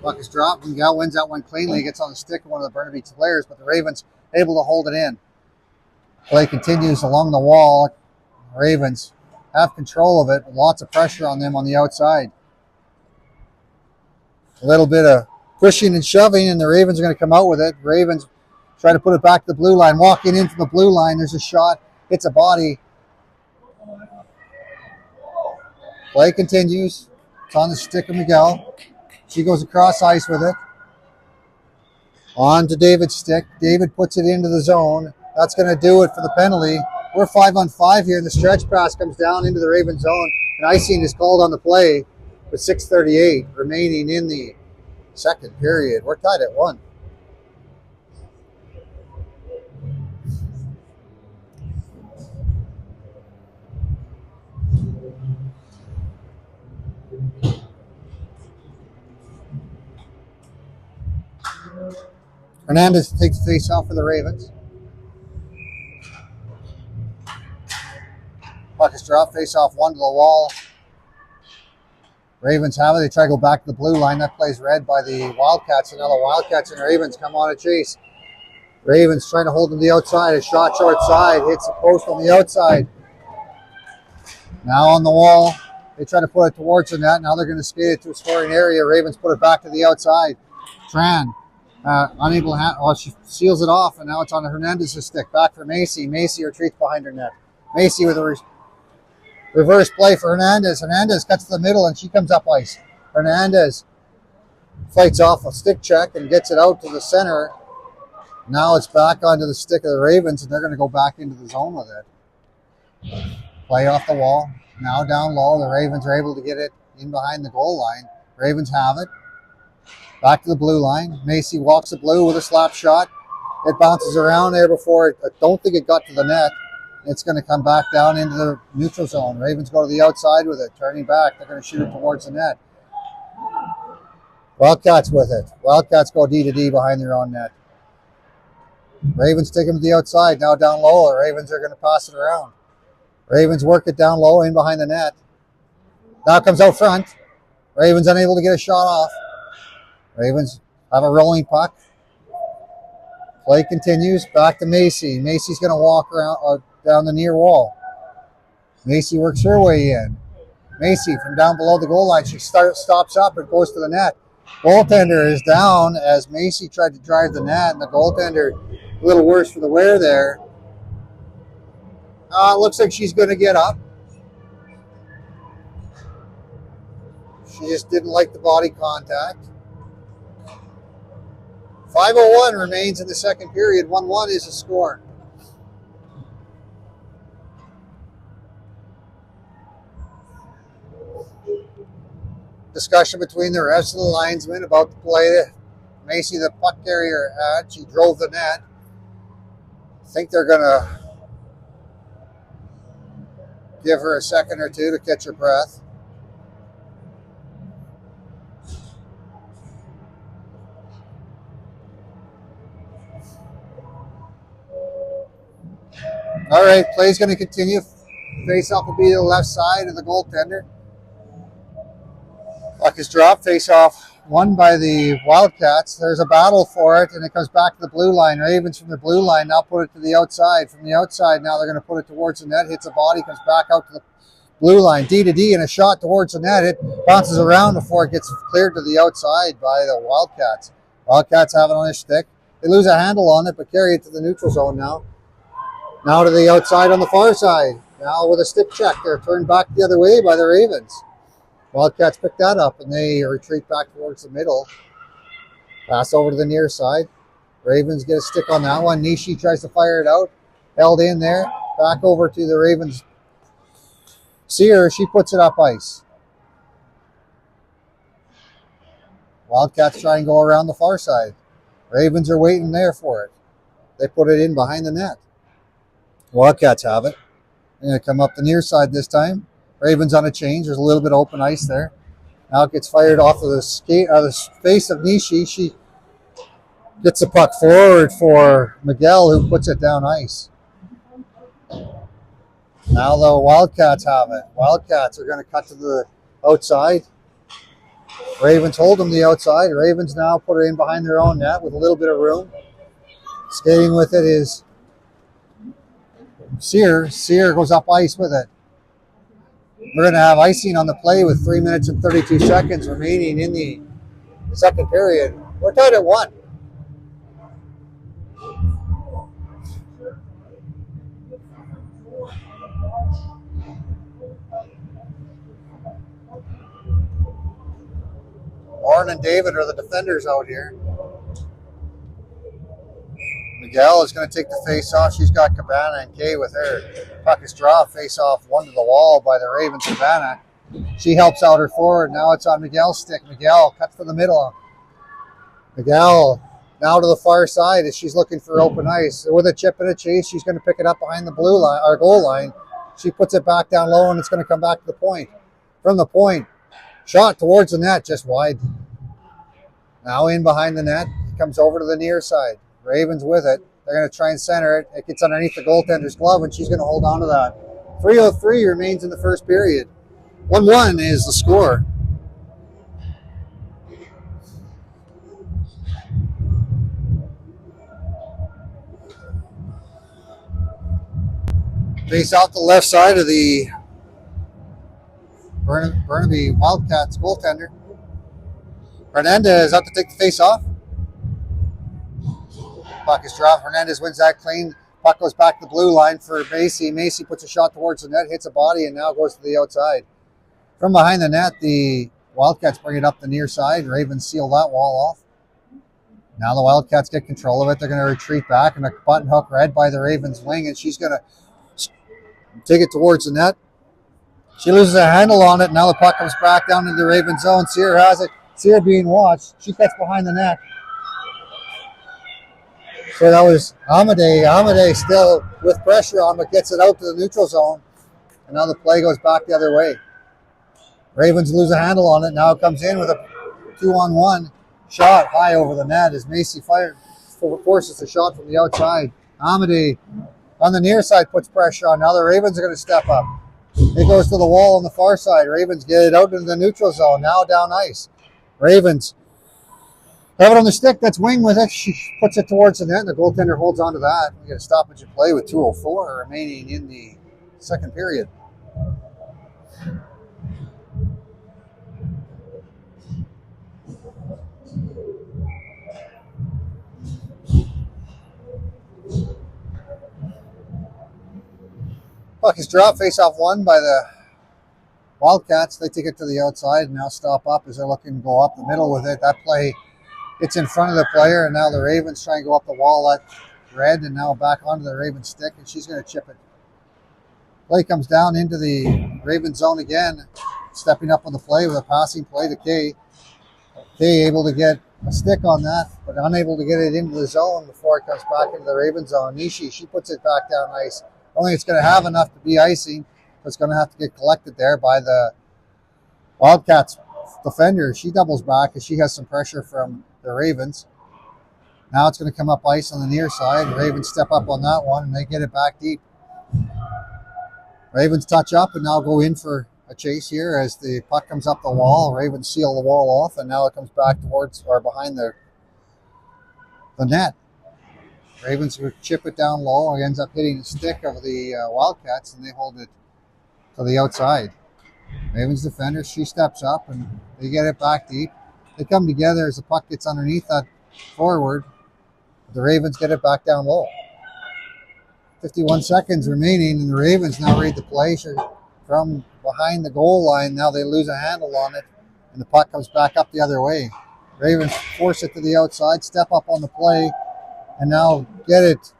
Puck is dropped. Miguel wins that one cleanly. Gets on the stick of one of the Burnaby players, but the Ravens able to hold it in. Play continues along the wall. Ravens have control of it. Lots of pressure on them on the outside. A little bit of pushing and shoving, and the Ravens are going to come out with it. Ravens try to put it back to the blue line. Walking into the blue line, there's a shot. Hits a body. Play continues. It's on the stick of Miguel. She goes across ice with it. On to David's stick. David puts it into the zone. That's going to do it for the penalty. We're 5-on-5 here, and the stretch pass comes down into the Raven zone, and icing is called on the play with 6:38 remaining in the second period. We're tied at 1. Hernandez takes the face off for the Ravens. Puck is dropped, face off one to the wall. Ravens have it. They try to go back to the blue line. That plays red by the Wildcats. And now the Wildcats and Ravens come on a chase. Ravens trying to hold them to the outside. A shot short side. Hits the post on the outside. Now on the wall. They try to put it towards the net. Now they're going to skate it to a scoring area. Ravens put it back to the outside. Tran Unable to well, she seals it off, and now it's on Hernandez's stick. Back for Macy. Macy retreats behind her net. Macy with a reverse play for Hernandez. Hernandez cuts to the middle, and she comes up ice. Hernandez fights off a stick check and gets it out to the center. Now it's back onto the stick of the Ravens, and they're going to go back into the zone with it. Play off the wall. Now down low. The Ravens are able to get it in behind the goal line. Ravens have it. Back to the blue line. Macy walks the blue with a slap shot. It bounces around there before it. I don't think it got to the net. It's going to come back down into the neutral zone. Ravens go to the outside with it. Turning back. They're going to shoot it towards the net. Wildcats with it. Wildcats go D to D behind their own net. Ravens take them to the outside. Now down low. The Ravens are going to pass it around. Ravens work it down low in behind the net. Now it comes out front. Ravens unable to get a shot off. Ravens have a rolling puck. Play continues. Back to Macy. Macy's going to walk around down the near wall. Macy works her way in. Macy from down below the goal line. She stops up and goes to the net. Goaltender is down as Macy tried to drive the net, and the goaltender a little worse for the wear there. Looks like she's going to get up. She just didn't like the body contact. 5:01 remains in the second period. 1-1 is the score. Discussion between the rest of the linesmen about the play that Macy, the puck carrier, had. She drove the net. I think they're going to give her a second or two to catch her breath. All right, play's going to continue. Face-off will be to the left side of the goaltender. Puck is dropped. Face-off won by the Wildcats. There's a battle for it, and it comes back to the blue line. Ravens from the blue line now put it to the outside. From the outside, now they're going to put it towards the net. Hits a body, comes back out to the blue line. D to D and a shot towards the net. It bounces around before it gets cleared to the outside by the Wildcats. Wildcats have it on their stick. They lose a handle on it, but carry it to the neutral zone now. Now to the outside on the far side. Now with a stick check. They're turned back the other way by the Ravens. Wildcats pick that up and they retreat back towards the middle. Pass over to the near side. Ravens get a stick on that one. Nishi tries to fire it out. Held in there. Back over to the Ravens. Sear, she puts it up ice. Wildcats try and go around the far side. Ravens are waiting there for it. They put it in behind the net. Wildcats have it. They're going to come up the near side this time. Ravens on a change. There's a little bit of open ice there. Now it gets fired off of the face of Nishi. She gets the puck forward for Miguel, who puts it down ice. Now the Wildcats have it. Wildcats are going to cut to the outside. Ravens hold them the outside. Ravens now put it in behind their own net with a little bit of room. Skating with it is Sear. Sear goes up ice with it. We're going to have icing on the play with 3 minutes and 32 seconds remaining in the second period. We're tied at 1. Warren and David are the defenders out here. Miguel is going to take the face-off. She's got Cabana and Kay with her. Puck is dropped. Face-off one to the wall by the Ravens. Cabana. She helps out her forward. Now it's on Miguel's stick. Miguel cuts for the middle. Miguel now to the far side as she's looking for open ice. With a chip and a chase, she's going to pick it up behind the blue line, or goal line. She puts it back down low, and it's going to come back to the point. From the point, shot towards the net, just wide. Now in behind the net. It comes over to the near side. Ravens with it. They're going to try and center it. It gets underneath the goaltender's glove, and she's going to hold on to that. 3:03 remains in the first period. 1-1 is the score. Face out the left side of the Burnaby Wildcats goaltender. Hernandez out to take the face off. Puck is dropped. Hernandez wins that clean. Puck goes back to the blue line for Macy. Macy puts a shot towards the net, hits a body, and now goes to the outside. From behind the net, the Wildcats bring it up the near side. Ravens seal that wall off. Now the Wildcats get control of it. They're going to retreat back, and a button hook read by the Ravens wing, and she's going to take it towards the net. She loses a handle on it. Now the puck comes back down into the Ravens zone. Sear has it. Sear being watched. She gets behind the net. So that was Amadei. Amadei still with pressure on, but gets it out to the neutral zone. And now the play goes back the other way. Ravens lose a handle on it. Now it comes in with a 2-on-1 shot high over the net as Macy forces the shot from the outside. Amadei on the near side puts pressure on. Now the Ravens are going to step up. It goes to the wall on the far side. Ravens get it out into the neutral zone. Now down ice. Ravens have it on the stick. That's wing with it. She puts it towards the net, and the goaltender holds on to that. We get a stoppage of play with 2:04 remaining in the second period. Puck is dropped. Face-off won by the Wildcats. They take it to the outside and now stop up as they're looking to go up the middle with it. That play, it's in front of the player, and now the Ravens try and go up the wall at red, and now back onto the Ravens stick, and she's going to chip it. Play comes down into the Ravens zone again, stepping up on the play with a passing play to Kay. Kay able to get a stick on that, but unable to get it into the zone before it comes back into the Ravens zone. Nishi, she puts it back down ice. I don't think it's going to have enough to be icing. It's going to have to get collected there by the Wildcats defender. She doubles back as she has some pressure from the Ravens. Now it's going to come up ice on the near side. Ravens step up on that one, and they get it back deep. Ravens touch up and now go in for a chase here as the puck comes up the wall. Ravens seal the wall off, and now it comes back towards or behind the net. Ravens would chip it down low. It ends up hitting the stick of the Wildcats, and they hold it to the outside. Ravens defender, she steps up, and they get it back deep. They come together as the puck gets underneath that forward. The Ravens get it back down low. 51 seconds remaining, and the Ravens now read the play from behind the goal line. Now they lose a handle on it, and the puck comes back up the other way. Ravens force it to the outside, step up on the play, and now get it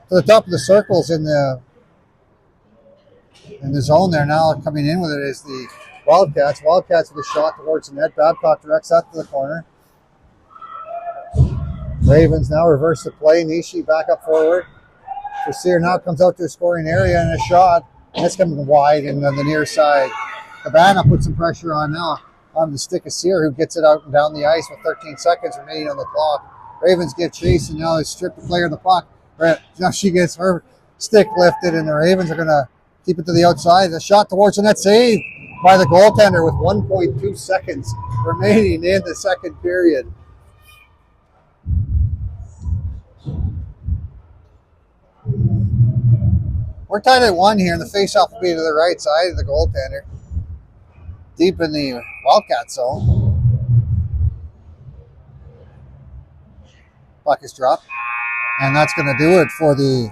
to the top of the circles in the zone there. Now coming in with it is the Wildcats. Wildcats with a shot towards the net. Babcock directs that to the corner. Ravens now reverse the play. Nishi back up forward. Sear now comes out to a scoring area and a shot. And it's coming wide and on the near side. Cabana puts some pressure on now on the stick of Sear, who gets it out and down the ice with 13 seconds remaining on the clock. Ravens get chased, and now they strip the player of the puck. Now she gets her stick lifted, and the Ravens are going to keep it to the outside. A shot towards the net, saved by the goaltender with 1.2 seconds remaining in the second period. We're tied at 1 here, and the faceoff will be to the right side of the goaltender, deep in the Wildcat zone. Puck is dropped, and that's going to do it for the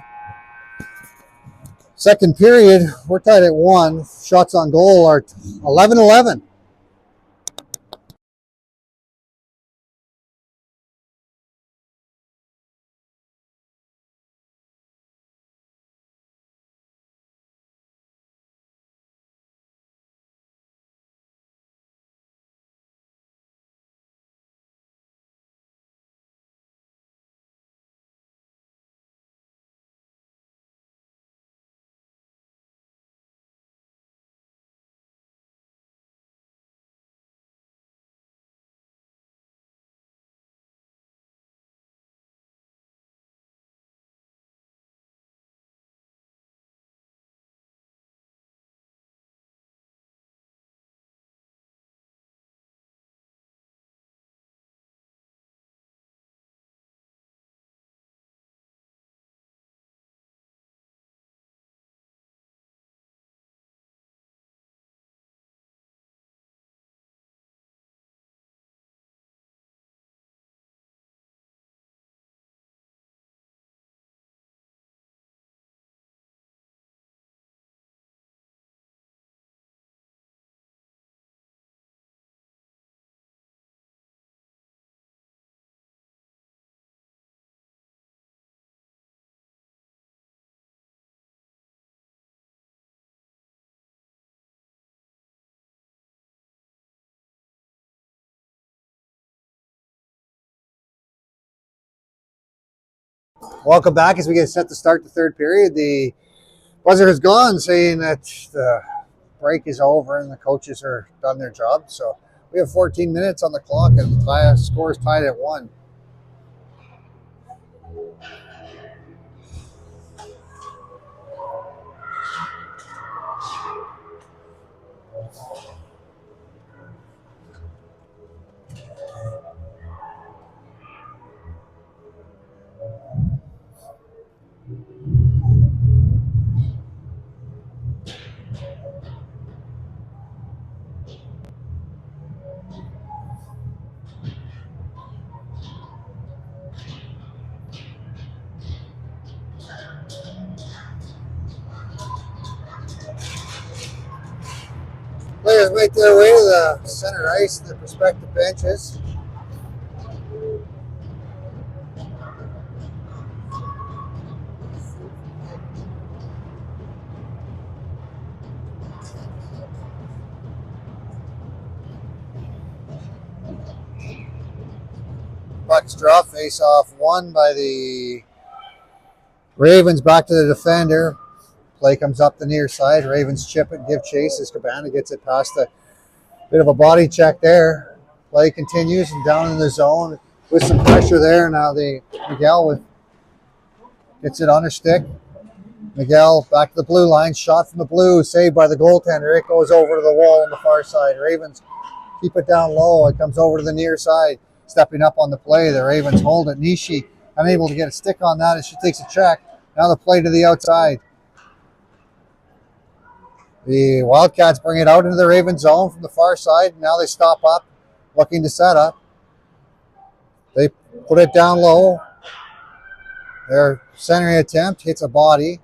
second period. We're tied at 1. Shots on goal are 11-11. Welcome back as we get set to start the third period. The buzzer has gone, saying that the break is over and the coaches are done their job. So we have 14 minutes on the clock and the score is tied at 1. Players make their way to the center ice and their respective benches. Puck's draw, face off won by the Ravens, back to the defender. Play comes up the near side. Ravens chip it, give chase as Cabana gets it past a bit of a body check there. Play continues and down in the zone with some pressure there. Now Miguel gets it on her stick. Miguel back to the blue line. Shot from the blue, saved by the goaltender. It goes over to the wall on the far side. Ravens keep it down low. It comes over to the near side. Stepping up on the play. The Ravens hold it. Nishi unable to get a stick on that as she takes a check. Now the play to the outside. The Wildcats bring it out into the Ravens zone from the far side. Now they stop up, looking to set up. They put it down low. Their centering attempt hits a body.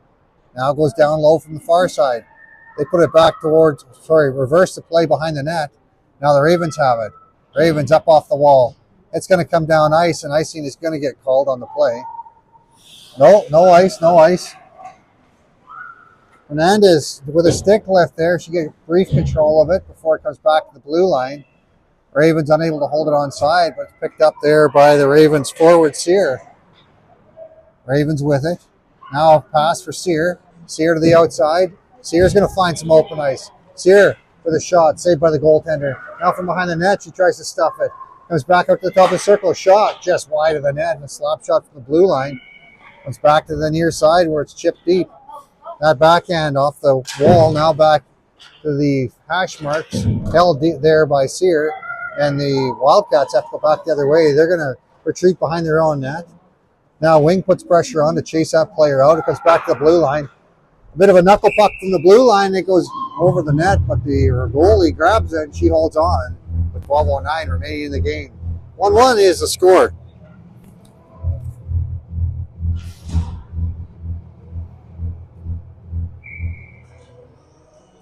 Now goes down low from the far side. They put it back reverse the play behind the net. Now the Ravens have it. Ravens up off the wall. It's going to come down ice, and icing is going to get called on the play. No ice. Hernandez with a stick left there. She gets brief control of it before it comes back to the blue line. Ravens unable to hold it on side, but it's picked up there by the Ravens forward, Sear. Ravens with it. Now a pass for Sear. Sear to the outside. Sear's going to find some open ice. Sear with a shot, saved by the goaltender. Now from behind the net, she tries to stuff it. Comes back up to the top of the circle. Shot just wide of the net, and a slap shot from the blue line. Comes back to the near side where it's chipped deep. That backhand off the wall, now back to the hash marks, held there by Sear, and the Wildcats have to go back the other way. They're going to retreat behind their own net. Now Wing puts pressure on to chase that player out. It comes back to the blue line. A bit of a knuckle puck from the blue line. It goes over the net, but the goalie grabs it and she holds on with 12:09 remaining in the game. 1-1 is the score.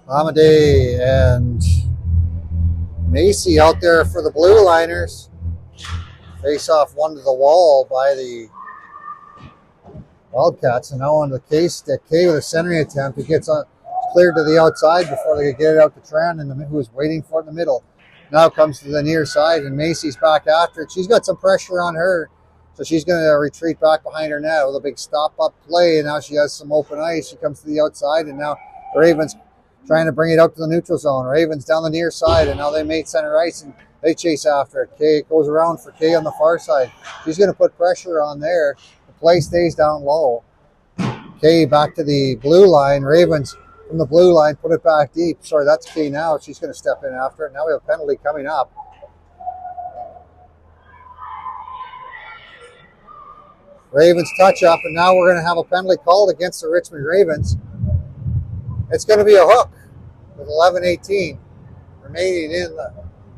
Amadei and Macy out there for the Blue Liners. Face off one to the wall by the Wildcats, and now on the K stick. K with a centering attempt. It gets cleared to the outside before they get it out to Tran, who was waiting for it in the middle. Now comes to the near side, and Macy's back after it. She's got some pressure on her, so she's going to retreat back behind her net with a big stop-up play, and now she has some open ice. She comes to the outside, and now the Ravens trying to bring it out to the neutral zone. Ravens down the near side, and now they made center ice, and they chase after it. Kay goes around for Kay on the far side. She's going to put pressure on there. The play stays down low. Kay back to the blue line. Ravens from the blue line put it back deep. Sorry, that's Kay now. She's going to step in after it. Now we have a penalty coming up. Ravens touch up, and now we're going to have a penalty called against the Richmond Ravens. It's going to be a hook with 11:18 remaining in the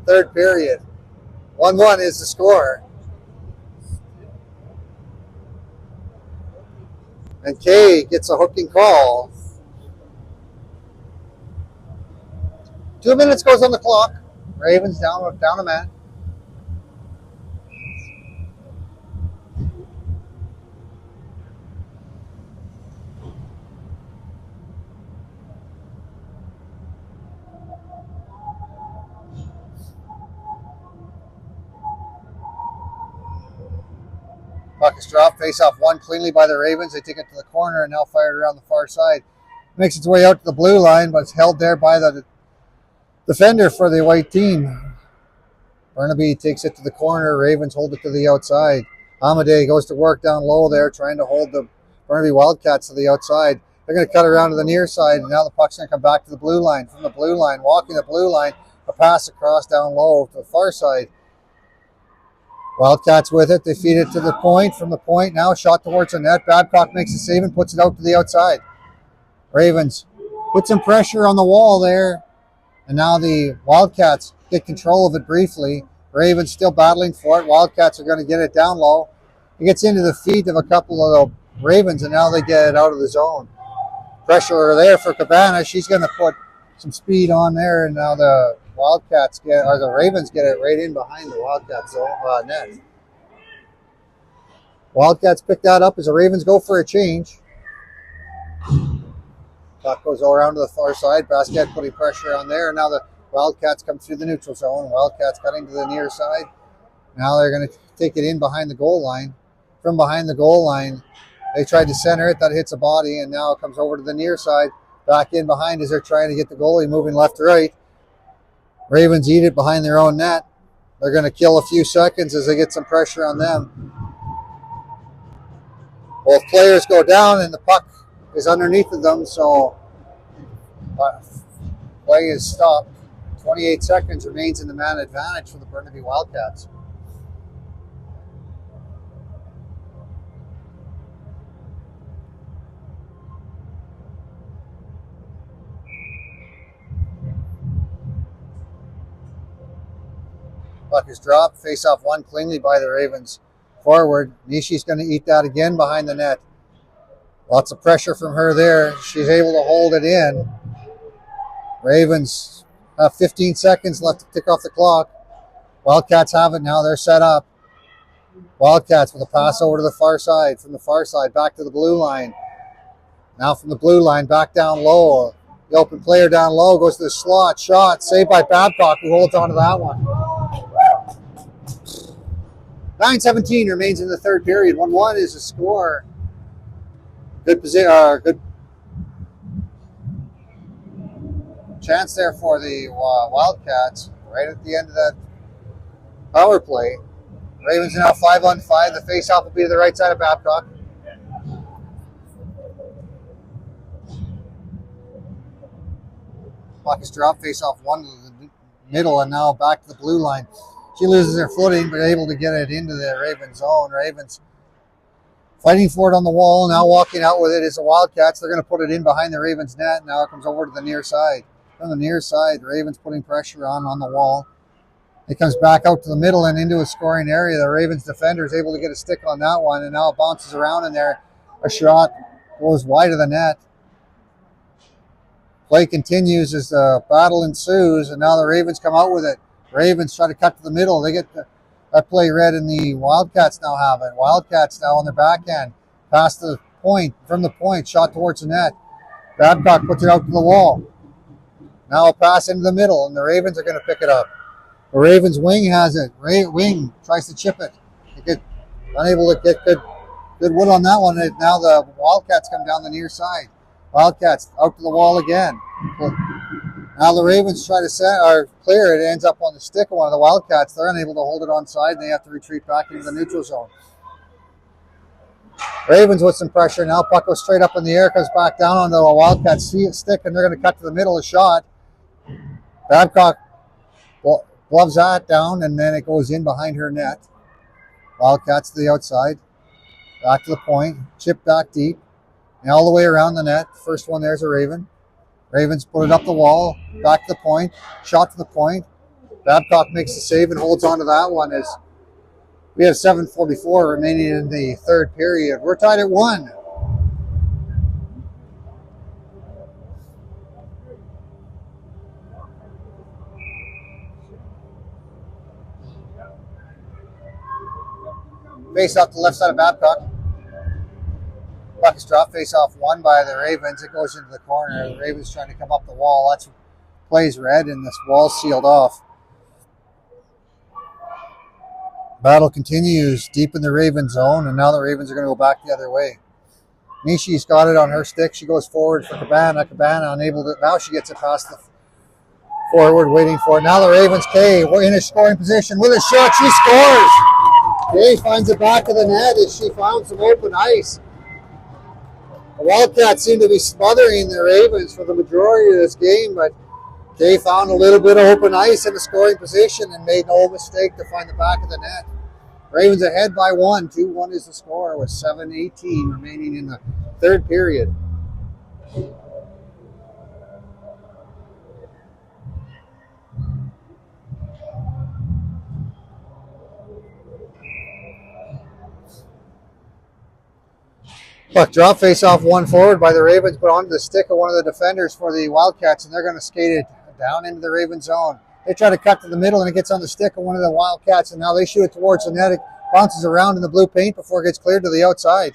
third period. 1-1 is the score. And Kay gets a hooking call. 2 minutes goes on the clock. Ravens down a man. Puck is dropped. Face off one cleanly by the Ravens. They take it to the corner and now fire it around the far side. Makes its way out to the blue line, but it's held there by the defender for the white team. Burnaby takes it to the corner. Ravens hold it to the outside. Amadei goes to work down low there, trying to hold the Burnaby Wildcats to the outside. They're going to cut around to the near side, and now the puck's going to come back to the blue line. From the blue line, walking the blue line, a pass across down low to the far side. Wildcats with it. They feed it to the point. From the point, now shot towards the net. Babcock makes a save and puts it out to the outside. Ravens put some pressure on the wall there, and now the Wildcats get control of it briefly. Ravens still battling for it. Wildcats are going to get it down low. It gets into the feet of a couple of the Ravens, and now they get it out of the zone. Pressure there for Cabana. She's going to put some speed on there, and now the the Ravens get it right in behind the Wildcats net. Wildcats pick that up as the Ravens go for a change. Puck goes around to the far side. Basket putting pressure on there. Now the Wildcats come through the neutral zone. Wildcats cutting to the near side. Now they're going to take it in behind the goal line. From behind the goal line, they tried to center it. That hits a body, and now it comes over to the near side. Back in behind as they're trying to get the goalie moving left to right. Ravens eat it behind their own net. They're going to kill a few seconds as they get some pressure on them. Both players go down, and the puck is underneath of them, so play is stopped. 28 seconds remains in the man advantage for the Burnaby Wildcats. Puck is dropped. Face off one cleanly by the Ravens forward. Nishi's going to eat that again behind the net. Lots of pressure from her there. She's able to hold it in. Ravens have 15 seconds left to tick off the clock. Wildcats have it now. They're set up. Wildcats with a pass over to the far side. From the far side back to the blue line. Now from the blue line back down low. The open player down low goes to the slot. Shot saved by Babcock, who holds on to that one. 9:17 remains in the third period. 1-1 is the score. Good position. Good chance there for the Wildcats right at the end of that power play. Ravens are now 5-on-5. The face-off will be to the right side of Babcock. Puck is dropped. Face-off one to the middle, and now back to the blue line. She loses her footing, but able to get it into the Ravens zone. Ravens fighting for it on the wall. Now walking out with it is the Wildcats. They're going to put it in behind the Ravens net. Now it comes over to the near side. From the near side, Ravens putting pressure on the wall. It comes back out to the middle and into a scoring area. The Ravens defender is able to get a stick on that one, and now it bounces around in there. A shot goes wide of the net. Play continues as the battle ensues, and now the Ravens come out with it. Ravens try to cut to the middle. They get that play read, and the Wildcats now have it. Wildcats now on their back end. Past the point, from the point, shot towards the net. Babcock puts it out to the wall. Now a pass into the middle, and the Ravens are going to pick it up. The Ravens wing has it. Wing tries to chip it. They get unable to get good wood on that one. And now the Wildcats come down the near side. Wildcats out to the wall again. Now the Ravens try to clear it. It ends up on the stick of one of the Wildcats. They're unable to hold it on side. They have to retreat back into the neutral zone. Ravens with some pressure. Now puck goes straight up in the air, comes back down onto a Wildcat stick, and they're going to cut to the middle. A shot. Babcock gloves that down, and then it goes in behind her net. Wildcats to the outside. Back to the point. Chip back deep. And all the way around the net. First one there's a Raven. Ravens put it up the wall. Back to the point. Shot to the point. Babcock makes the save and holds on to that one as we have 7:44 remaining in the third period. We're tied at 1. Face off the left side of Babcock. Puck is dropped. Face off one by the Ravens. It goes into the corner. The Ravens trying to come up the wall. That's plays red, and this wall sealed off. Battle continues deep in the Raven zone, and now the Ravens are going to go back the other way. Nishi's got it on her stick. She goes forward for Cabana. Cabana unable to. Now she gets it past the forward, waiting for it. Now the Ravens, Kay, we're in a scoring position with a shot. She scores. Kay finds the back of the net as she found some open ice. The Wildcats seem to be smothering the Ravens for the majority of this game, but Kay found a little bit of open ice in the scoring position and made no mistake to find the back of the net. Ravens ahead by 1. 2-1 is the score with 7:18 remaining in the third period. Puck drop, face off one forward by the Ravens, but onto the stick of one of the defenders for the Wildcats, and they're going to skate it down into the Raven zone. They try to cut to the middle, and it gets on the stick of one of the Wildcats, and now they shoot it towards the net. It bounces around in the blue paint before it gets cleared to the outside.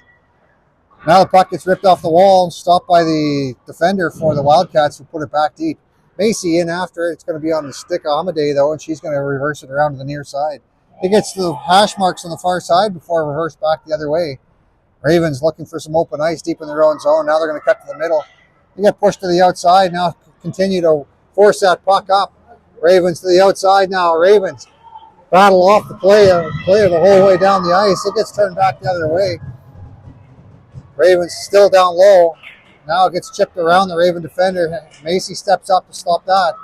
Now the puck gets ripped off the wall, stopped by the defender for the Wildcats, who put it back deep. Macy in after it. It's going to be on the stick of Amadei, though, and she's going to reverse it around to the near side. It gets the hash marks on the far side before reverse back the other way. Ravens looking for some open ice deep in their own zone. Now they're going to cut to the middle. They get pushed to the outside. Now continue to force that puck up. Ravens to the outside now. Ravens battle off the player the whole way down the ice. It gets turned back the other way. Ravens still down low. Now it gets chipped around the Raven defender. Macy steps up to stop that.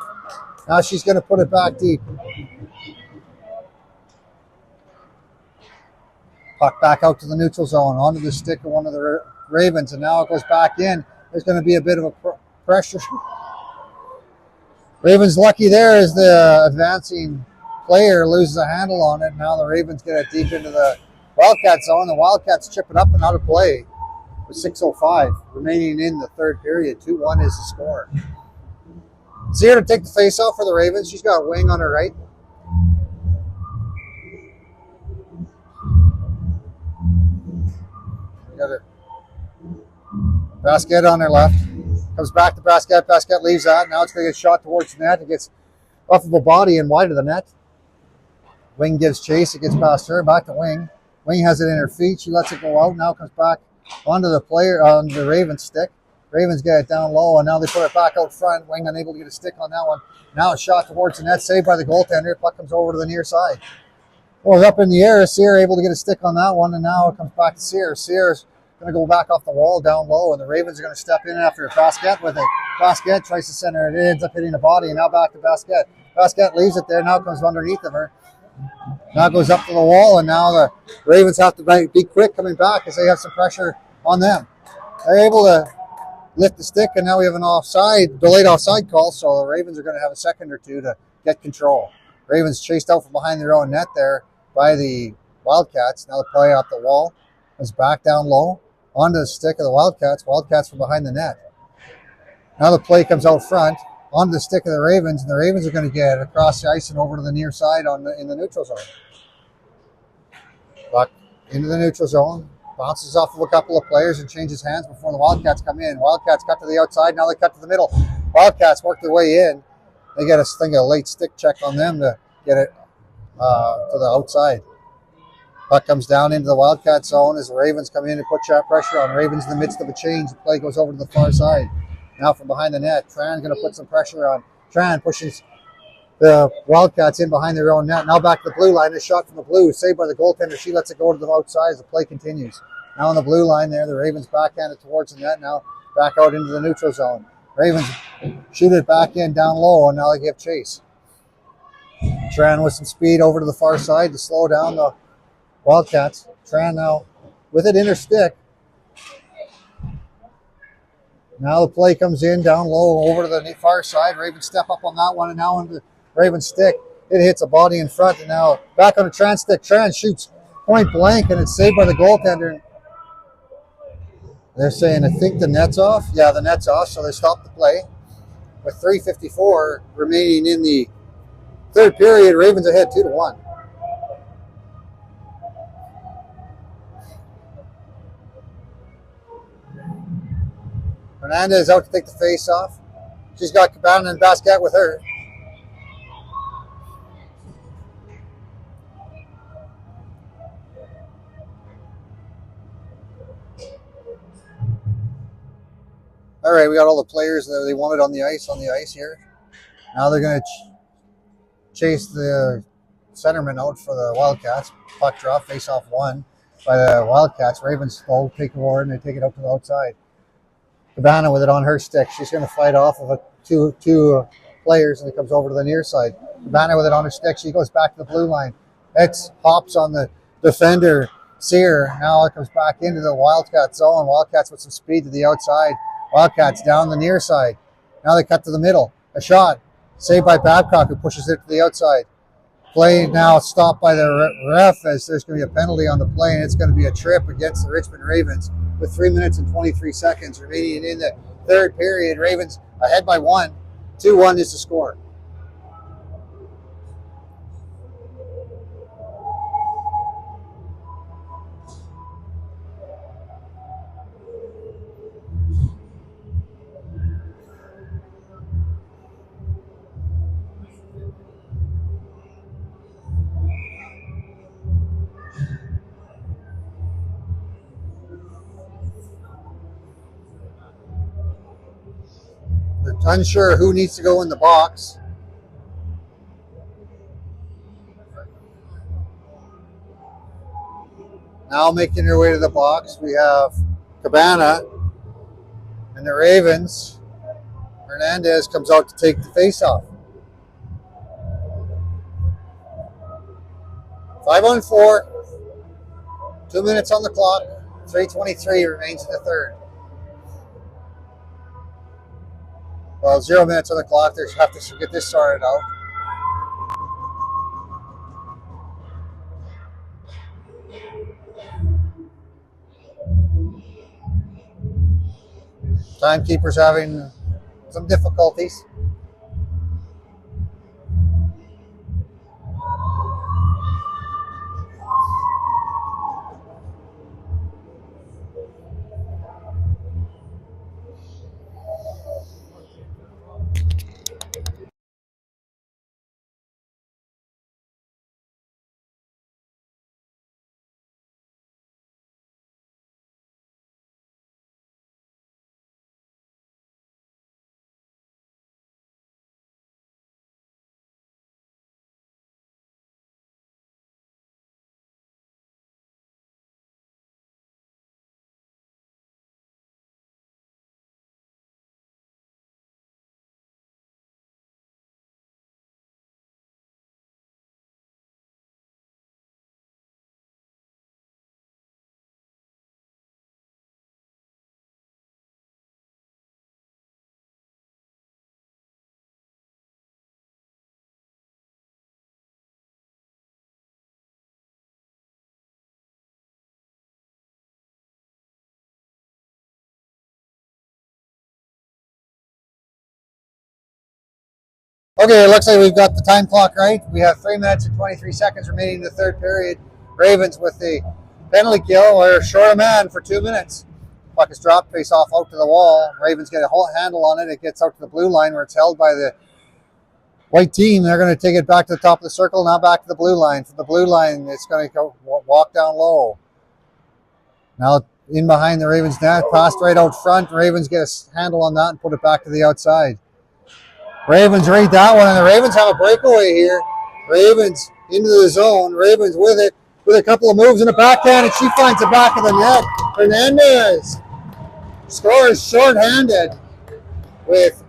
Now she's going to put it back deep. Puck back out to the neutral zone, onto the stick of one of the Ravens, and now it goes back in. There's going to be a bit of a pressure. Ravens lucky there as the advancing player loses a handle on it. Now the Ravens get it deep into the Wildcat zone. The Wildcats chip it up and out of play with 6:05 remaining in the third period. 2-1 is the score. Sear to take the face-off for the Ravens. She's got Wing on her right. Got her Basket on her left. Comes back to Basket. Basket leaves that. Now it's going to get shot towards the net. It gets off of a body and wide of the net. Wing gives chase. It gets past her. Back to Wing. Wing has it in her feet. She lets it go out. Now comes back onto the player on the Ravens stick. Ravens get it down low, and now they put it back out front. Wing unable to get a stick on that one. Now it's shot towards the net. Saved by the goaltender. Puck comes over to the near side. Well, up in the air. Sear able to get a stick on that one, and now it comes back to Sear. Sear's going to go back off the wall down low, and the Ravens are going to step in after a Basket with it. Basket tries to center it. It ends up hitting the body, and now back to Basket. Basket leaves it there. Now comes underneath of her. Now goes up to the wall, and now the Ravens have to be quick coming back as they have some pressure on them. They're able to lift the stick, and now we have an delayed offside call, so the Ravens are going to have a second or two to get control. Ravens chased out from behind their own net there by the Wildcats. Now the play off the wall is back down low onto the stick of the Wildcats. Wildcats from behind the net. Now the play comes out front onto the stick of the Ravens, and the Ravens are going to get across the ice and over to the near side in the neutral zone. Buck into the neutral zone, bounces off of a couple of players and changes hands before the Wildcats come in. Wildcats cut to the outside, now they cut to the middle. Wildcats work their way in. They get a late stick check on them to get it to the outside. Puck comes down into the Wildcat zone as the Ravens come in and put shot pressure on. Ravens in the midst of a change. The play goes over to the far side. Now from behind the net, Tran's going to put some pressure on. Tran pushes the Wildcats in behind their own net. Now back to the blue line. A shot from the blue. Saved by the goaltender. She lets it go to the outside as the play continues. Now on the blue line there, the Ravens backhand it towards the net. Now back out into the neutral zone. Ravens shoot it back in down low, and now they give chase. Tran with some speed over to the far side to slow down the Wildcats. Tran now with it in her stick. Now the play comes in down low over to the far side. Ravens step up on that one, and now on the Ravens stick. It hits a body in front, and now back on the Tran stick. Tran shoots point blank, and it's saved by the goaltender. They're saying, I think the net's off. Yeah, the net's off, so they stop the play. With 3:54 remaining in the third period, Ravens ahead 2-1. Hernandez out to take the face off. She's got Cabana and Basket with her. right, we got all the players that they wanted on the ice here. Now they're going to chase the centerman out for the Wildcats. Puck drop, face off won by the Wildcats. Ravens will take it forward and they take it out to the outside. Cabana with it on her stick. She's going to fight off of two players and it comes over to the near side. Cabana with it on her stick. She goes back to the blue line. It hops on the defender, Sear. Now it comes back into the Wildcats zone. Wildcats with some speed to the outside. Wildcats down the near side. Now they cut to the middle. A shot. Saved by Babcock, who pushes it to the outside. Play now stopped by the ref as there's going to be a penalty on the play, and it's going to be a trip against the Richmond Ravens with 3 minutes and 23 seconds remaining in the third period. Ravens ahead by 1. 2-1 is the score. Unsure who needs to go in the box. Now making their way to the box, we have Cabana and the Ravens. Hernandez comes out to take the face-off. 5-on-4, 2 minutes on the clock, 3:23 remains in the third. Well, 0 minutes on the clock. They have to get this sorted out. Timekeeper's having some difficulties. Okay, it looks like we've got the time clock right. We have 3 minutes and 23 seconds remaining in the third period. Ravens with the penalty kill. We're short a man for 2 minutes. Puck is dropped, face off out to the wall. Ravens get a whole handle on it. It gets out to the blue line where it's held by the white team. They're going to take it back to the top of the circle, now back to the blue line. From the blue line, it's going to go walk down low. Now in behind the Ravens net, passed right out front. Ravens get a handle on that and put it back to the outside. Ravens read that one, and the Ravens have a breakaway here. Ravens into the zone. Ravens with it, with a couple of moves in the backhand, and she finds the back of the net. Hernandez scores shorthanded with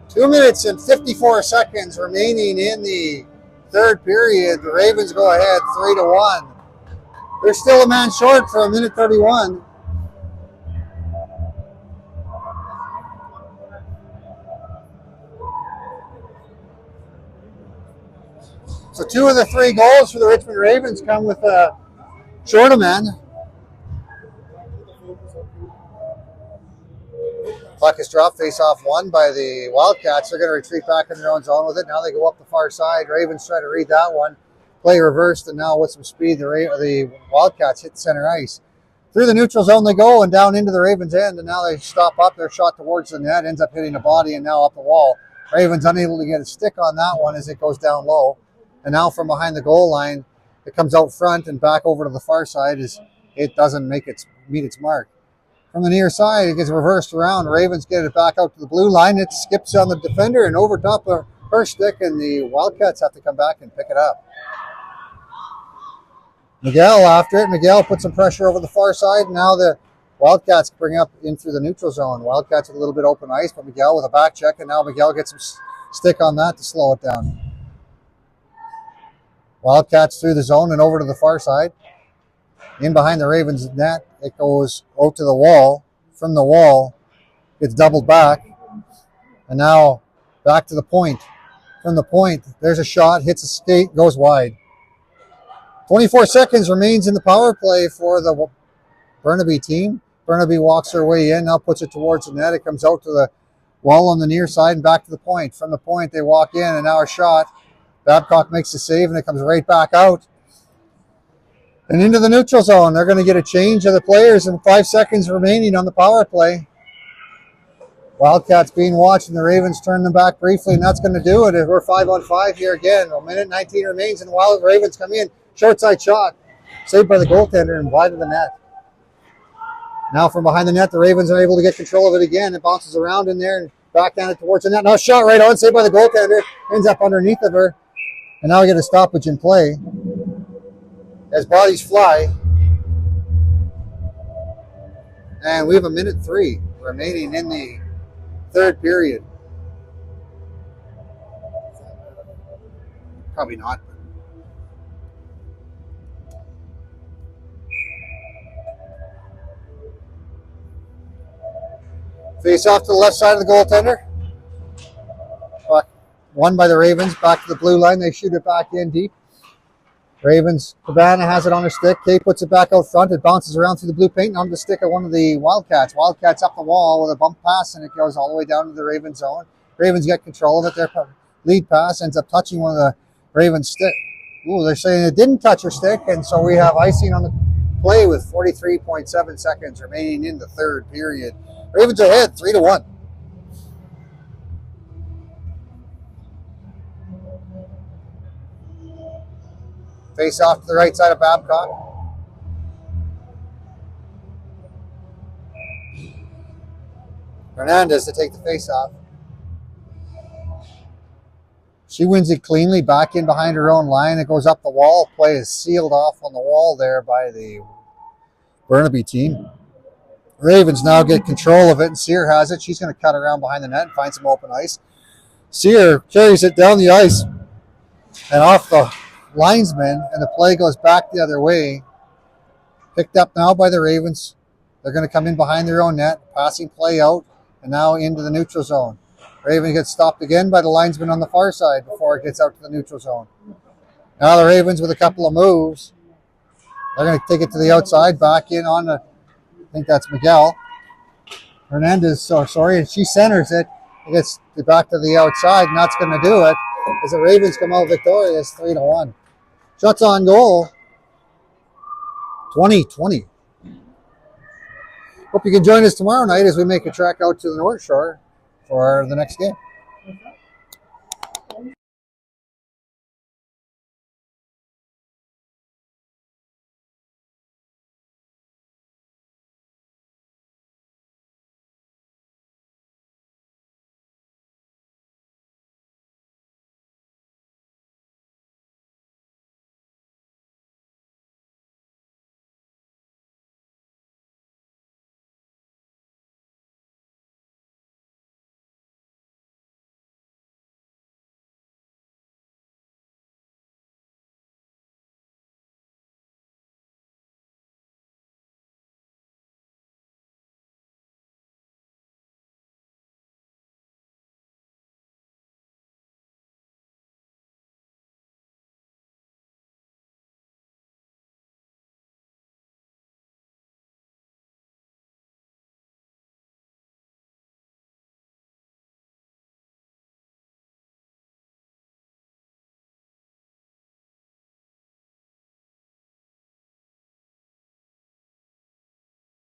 2 minutes and 54 seconds remaining in the third period. The Ravens go ahead 3-1. They're still a man short for 1:31. So 2 of the 3 goals for the Richmond Ravens come with short a man. Puck is dropped, face off won by the Wildcats. They're going to retreat back in their own zone with it. Now they go up the far side. Ravens try to read that one. Play reversed, and now with some speed, the Wildcats hit center ice. Through the neutral zone they go and down into the Ravens' end, and now they stop up their shot towards the net, ends up hitting the body and now up the wall. Ravens unable to get a stick on that one as it goes down low. And now from behind the goal line, it comes out front and back over to the far side as it doesn't meet its mark. from the near side. It gets reversed around. Ravens get it back out to the blue line. It skips on the defender and over top of her stick, and the Wildcats have to come back and pick it up. Miguel after it. Miguel puts some pressure over the far side. Now the Wildcats bring up in through the neutral zone. Wildcats with a little bit open ice, but Miguel with a back check, and now Miguel gets some stick on that to slow it down. Wildcats through the zone and over to the far side. In behind the Ravens net, it goes out to the wall. From the wall, gets doubled back. And now back to the point. From the point, there's a shot, hits a skate, goes wide. 24 seconds remains in the power play for the Burnaby team. Burnaby walks their way in, now puts it towards the net. It comes out to the wall on the near side and back to the point. From the point, they walk in, and now a shot. Babcock makes the save, and it comes right back out. And into the neutral zone. They're going to get a change of the players in 5 seconds remaining on the power play. Wildcats being watched, and the Ravens turn them back briefly, and that's going to do it. We're 5-on-5 here again. A minute 19 remains, and the Ravens come in. Short side shot. Saved by the goaltender and wide of the net. Now from behind the net, the Ravens are able to get control of it again. It bounces around in there and backhanded towards the net. Now shot right on, saved by the goaltender. Ends up underneath of her. And now we get a stoppage in play as bodies fly. And we have a minute 3 remaining in the third period. Probably not. Face off to the left side of the goaltender. Won by the Ravens. Back to the blue line. They shoot it back in deep. Ravens. Cabana has it on her stick. Kay puts it back out front. It bounces around through the blue paint and onto the stick of one of the Wildcats. Wildcats up the wall with a bump pass, and it goes all the way down to the Ravens zone. Ravens get control of it. Their lead pass ends up touching one of the Ravens' stick. Ooh, they're saying it didn't touch her stick, and so we have icing on the play with 43.7 seconds remaining in the third period. Ravens are ahead 3-1. Face off to the right side of Babcock. Hernandez to take the face off. She wins it cleanly, back in behind her own line. It goes up the wall. Play is sealed off on the wall there by the Burnaby team. Ravens now get control of it, and Sear has it. She's going to cut around behind the net and find some open ice. Sear carries it down the ice and off the linesman, and the play goes back the other way. Picked up now by the Ravens. They're going to come in behind their own net, passing play out, and now into the neutral zone. Raven gets stopped again by the linesman on the far side before it gets out to the neutral zone. Now the Ravens with a couple of moves. They're going to take it to the outside, back in on the, I think that's Miguel. Hernandez, and she centers it. It gets back to the outside, and that's going to do it as the Ravens come out victorious 3-1. Shots on goal, 20-20. Hope you can join us tomorrow night as we make a trek out to the North Shore for the next game.